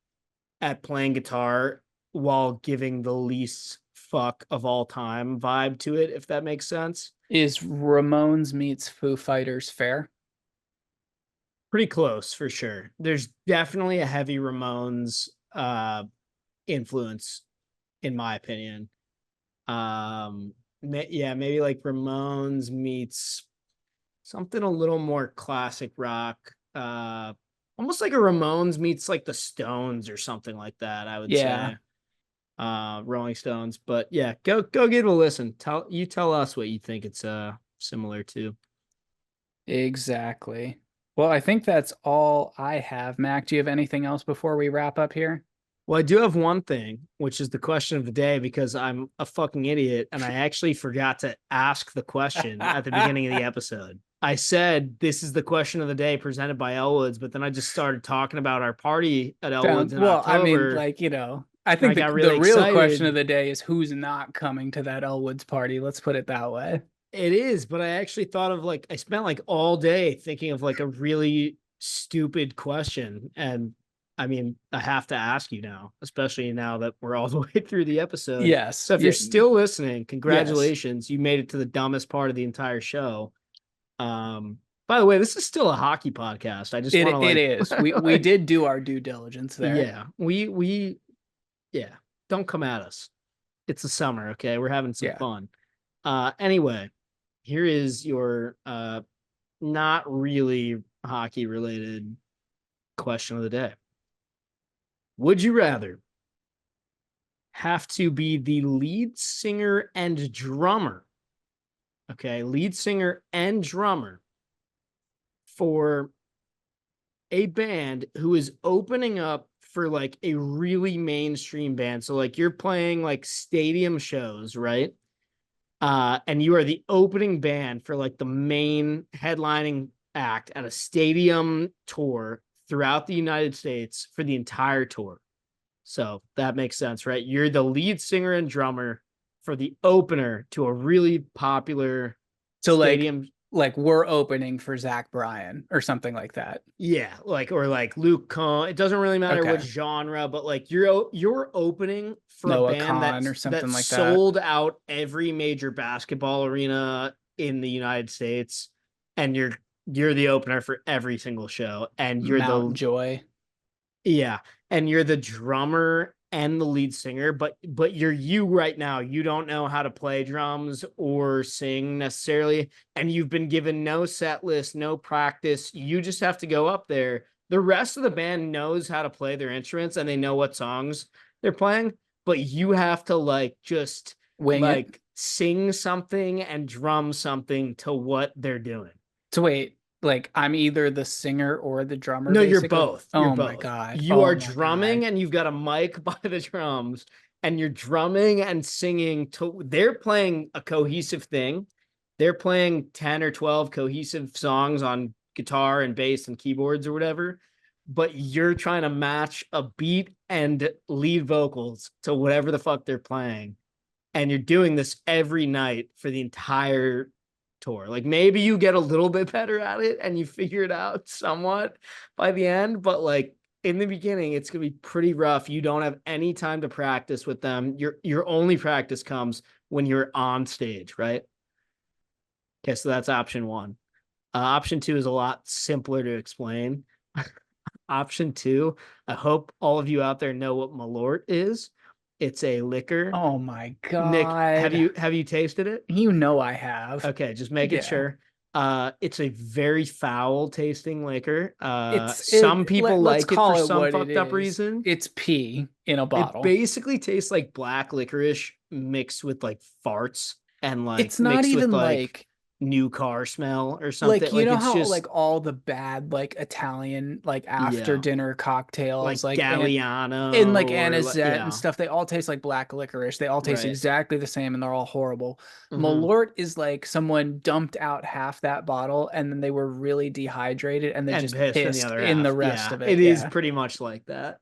at playing guitar while giving the least fuck of all time vibe to it, if that makes sense. Is Ramones meets Foo Fighters fair? Pretty close for sure. There's definitely a heavy Ramones influence, in my opinion. Yeah, maybe like Ramones meets something a little more classic rock. Almost like a Ramones meets like the Stones or something like that, I would Yeah, say. Rolling Stones. But yeah, go give it a listen. Tell us what you think it's similar to. exactly. Well, I think that's all I have. Mac, do you have anything else before we wrap up here? Well, I do have one thing, which is the question of the day, because I'm a fucking idiot and I actually forgot to ask the question at the beginning of the episode. I said this is the question of the day presented by Elwoods, but then I just started talking about our party at Elwoods in Well, I mean, October. like, I And I think got the really real question excited. of the day is who's not coming to that Elwoods party. Let's put it that way. It is, but I actually thought of like I spent like all day thinking of like a really stupid question. And I mean, I have to ask you now, especially now that we're all the way through the episode. Yes. So if Yeah. you're still listening, Yes. congratulations. You made it to the dumbest part of the entire show. Um, by the way, this is still a hockey podcast. I just want to It like, is. We like did do our due diligence there. yeah, we yeah, don't come at us. It's the summer, okay? We're having some Yeah. fun. Anyway, here is your not really hockey related question of the day. Would you rather have to be the lead singer and drummer okay, lead singer and drummer for a band who is opening up for like a really mainstream band. So like you're playing like stadium shows, right? And you are the opening band for like the main headlining act at a stadium tour throughout the United States for the entire tour. So that makes sense, right? You're the lead singer and drummer for the opener to a really popular So stadium. like we're opening for Zach Bryan or something like that. Yeah, like or like Luke Combs. It doesn't really matter what Okay. genre, but like you're opening for a Noah band Khan or something that like that. sold out every major basketball arena in the United States, and you're the opener for every single show, and you're Mount the Joy. yeah, and you're the drummer and the lead singer, but you're you right now. You don't know how to play drums or sing necessarily, and you've been given no set list, no practice. You just have to go up there. The rest of the band knows how to play their instruments and they know what songs they're playing, but you have to like just Wing it. like sing something and drum something to what they're doing. So wait, like I'm either the singer or the drummer, No, you're basically. both. You're Oh my both. God. You Oh are my God. drumming and you've got a mic by the drums and you're drumming and singing to they're playing a cohesive thing. They're playing 10 or 12 cohesive songs on guitar and bass and keyboards or whatever, but you're trying to match a beat and lead vocals to whatever the fuck they're playing. And you're doing this every night for the entire tour. Like maybe you get a little bit better at it and you figure it out somewhat by the end, but like in the beginning, it's gonna be pretty rough. You don't have any time to practice with them. Your only practice comes when you're on stage, right? Okay, so that's option one. Option two is a lot simpler to explain. Option two, I hope all of you out there know what Malort is. It's a liquor. Oh my Nick, have God. you tasted it? You know I have. Okay, just making Yeah. sure. It's a very foul tasting liquor. It's Some people let's like it for call it some what it fucked up is. reason. It's pee in a It bottle. basically tastes like black licorice mixed with like farts and like It's not mixed with even like like new car smell or like something. you Like know it's how like just all the bad like Italian like after yeah, dinner like cocktails like and Galliano like or like anisette and yeah, stuff, they all taste like black licorice. They all taste right. exactly the same and they're all horrible. Mm-hmm. Malort is like someone dumped out half that bottle and then they were really dehydrated and they And just pissed in the pissed other in the half. rest Yeah, of it it. is Yeah. pretty much like that.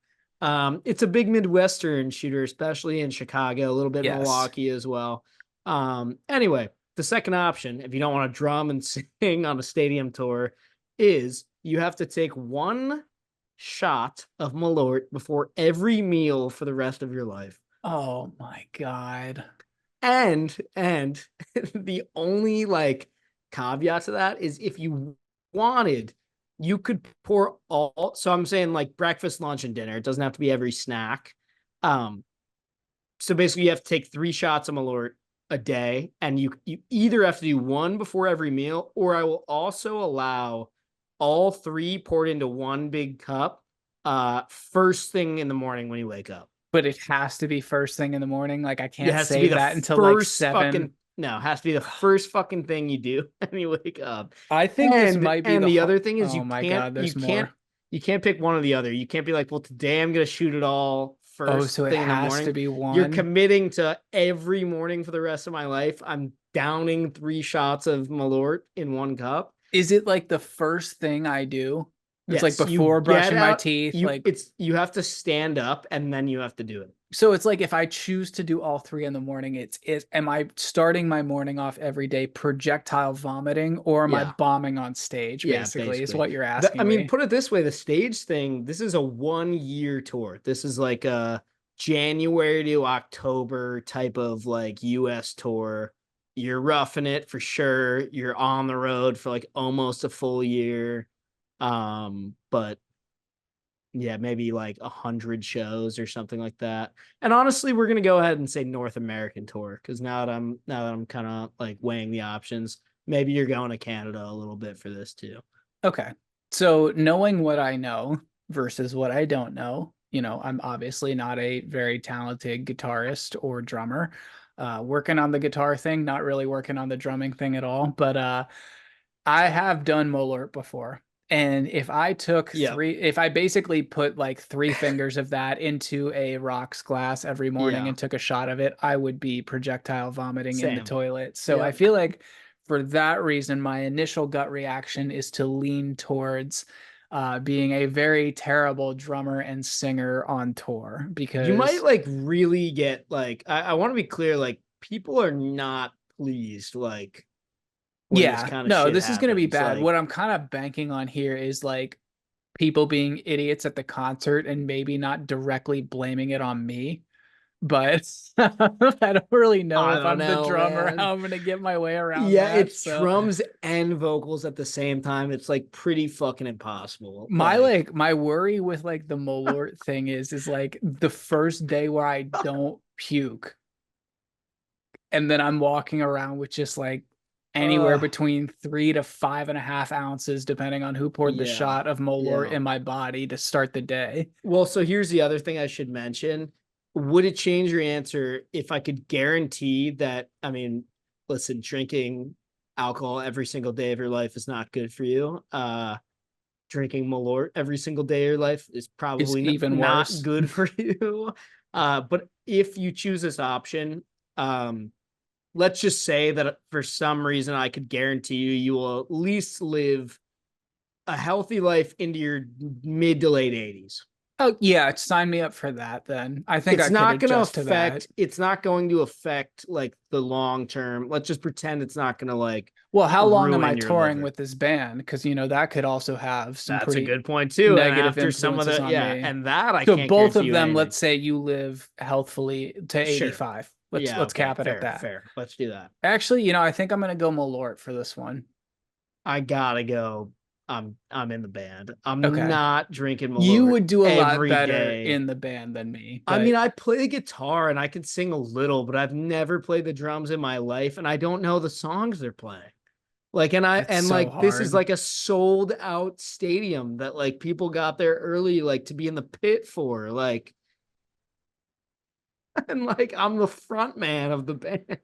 It's a big Midwestern shooter, especially in Chicago, a little bit Yes. Milwaukee as well. Anyway, the second option, if you don't want to drum and sing on a stadium tour, is you have to take one shot of Malort before every meal for the rest of your life. Oh my God. And the only like caveat to that is if you wanted, you could pour all. So I'm saying like breakfast, lunch, and dinner. It doesn't have to be every snack. Um, so basically you have to take 3 shots of Malort a day, and you either have to do one before every meal, or I will also allow all three poured into one big cup first thing in the morning when you wake up. But it has to be first thing in the morning. Like I It can't has to be save the that until like first 7. fucking no, it has to be the first fucking thing you do when you wake up. I think this might be And the the other thing is oh my God, there's more. you can't pick one or the other. You can't be like, well, today I'm gonna shoot it all Oh, first so it thing in the has to morning. be You're one. committing to every morning for the rest of my life. I'm downing 3 shots of Malort in one cup. Is it like the first thing I do? It's like Yes, you before get brushing my out. teeth, like You have to stand up and then you have to do it. so it's like if I choose to do all 3 in the morning, it's am I starting my morning off every day projectile vomiting or am I Yeah. bombing on stage, Yeah, basically, is basically. what you're asking me. Put it this way, the stage thing, this is a 1 year tour. This is like a January to October type of like US tour. You're roughing it for sure. You're on the road for like almost a full year. But yeah, maybe like 100 shows or something like that. And honestly, we're gonna go ahead and say North American tour because now that I'm kind of like weighing the options, maybe you're going to Canada a little bit for this too. Okay. So knowing what I know versus what I don't know, I'm obviously not a very talented guitarist or drummer. working on the guitar thing, not really working on the drumming thing at all. But I have done Molort before. And if I took Yeah. if I basically put like 3 fingers of that into a rocks glass every morning Yeah. and took a shot of it, I would be projectile vomiting in the Same. toilet. So I Yep. feel like for that reason, my initial gut reaction is to lean towards being a very terrible drummer and singer on tour You might because like really get like I want to be clear, like people are not pleased like when this yeah, kind of no, shit this is going to be happens. bad. Like What I'm kind of banking on here is like people being idiots at the concert and maybe not directly blaming it on me. But I don't really know I if don't I'm the know, drummer, man. how I'm going to get my way around Yeah, that. it's So drums and vocals at the same time. It's like pretty fucking impossible. my worry with like the Molort thing is like the first day where I don't puke and then I'm walking around with just like anywhere uh between 3 to 5.5 ounces, depending on who poured the yeah. shot of Molort Yeah. in my body to start the day. Well, so here's the other thing I should mention. Would it change your answer if I could guarantee that, I mean, listen, drinking alcohol every single day of your life is not good for you. Drinking Malort every single day of your life is It's probably even not worse. good for you. But if you choose this option, let's just say that for some reason I could guarantee you will at least live a healthy life into your mid to late 80s. Oh yeah, sign me up for that then. I think It's I could not going to adjust to that. affect, it's not going to affect like the long term. Let's just pretend it's not going to like Well, how long am I ruin your touring liver. with this band? Because that could also have some That's a pretty good point too. And negative after some of influences the, on yeah, me. and that I So can't both guarantee of you them, anything. let's say you live healthfully to Sure. 85. Yeah, Let's okay, cap it at fair, that. fair. Let's do that. Actually, I think I'm gonna go Malort for this one. I gotta go. I'm in the band. I'm Okay. not drinking You Malort would do a lot every better day. in the band than me, I mean, but I play the guitar and I can sing a little, but I've never played the drums in my life, and I don't know the songs they're playing. Like, it's so this is hard. like a sold out stadium that like people got there early, like to be in the pit for, like, and like I'm the front man of the band.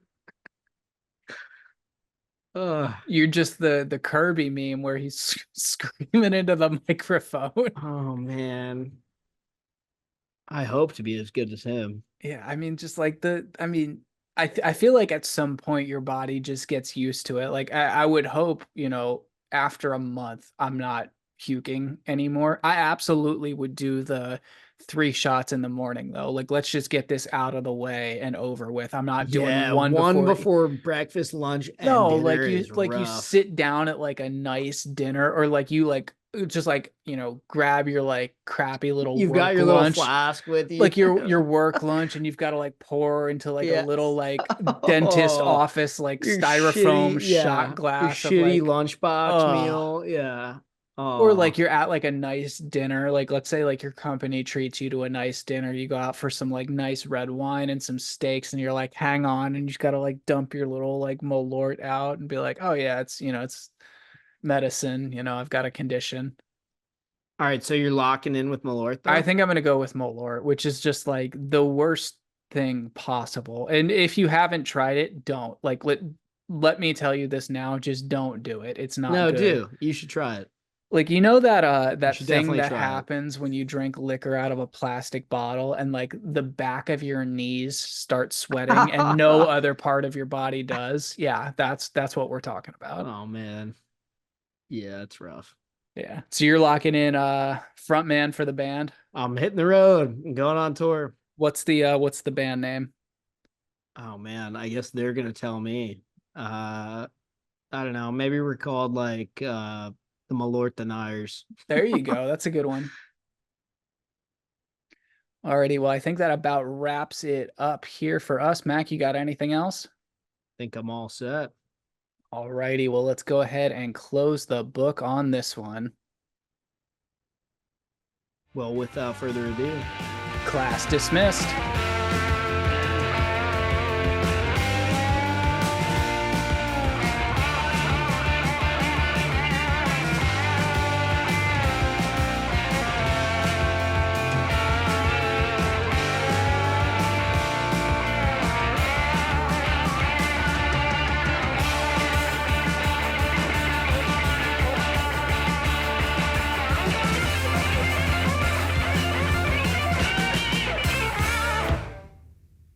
You're just the Kirby meme where he's screaming into the microphone. Oh man. I hope to be as good as him. Yeah, I mean, just like I feel like at some point your body just gets used to it. Like I would hope, after a month, I'm not puking anymore. I absolutely would do the 3 shots in the morning though. Like let's just get this out of the way and over with. I'm not doing Yeah, one one before. before breakfast, lunch, and No, dinner is like you rough. sit down at like a nice dinner or like you like just like, grab your like crappy little You've got work your little lunch, flask with you. like your work lunch, and you've got to like pour into like a Yeah. little like dentist Oh, office like your styrofoam shitty, shot yeah, your glass of shitty like lunchbox oh, meal. Yeah. or Oh, like you're at like a nice dinner, like let's say like your company treats you to a nice dinner, you go out for some like nice red wine and some steaks and you're like hang on, and you just got to like dump your little like Molort out and be like, oh yeah, it's medicine, I've got a condition. all right. So you're locking in with Malort I though? think I'm gonna go with Molort, which is just like the worst thing possible. And if you haven't tried it, don't. Like let me tell you this now, just don't do it. It's not No, good. do. You should try it. Like that You that should thing definitely that try it. happens when you drink liquor out of a plastic bottle and like the back of your knees start sweating and no other part of your body does. Yeah, that's what we're talking about. Oh man. Yeah, it's rough. Yeah. So you're locking in front man for the band. I'm hitting the road and going on tour. What's the band name? Oh man, I guess they're gonna tell me. I don't know. Maybe we're called like the Malort deniers. There you go. That's a good one. Alrighty, well, I think that about wraps it up here for us. Mac, you got anything else? Think I'm all set. Alrighty, well, let's go ahead and close the book on this one. Well, without further ado, Class dismissed.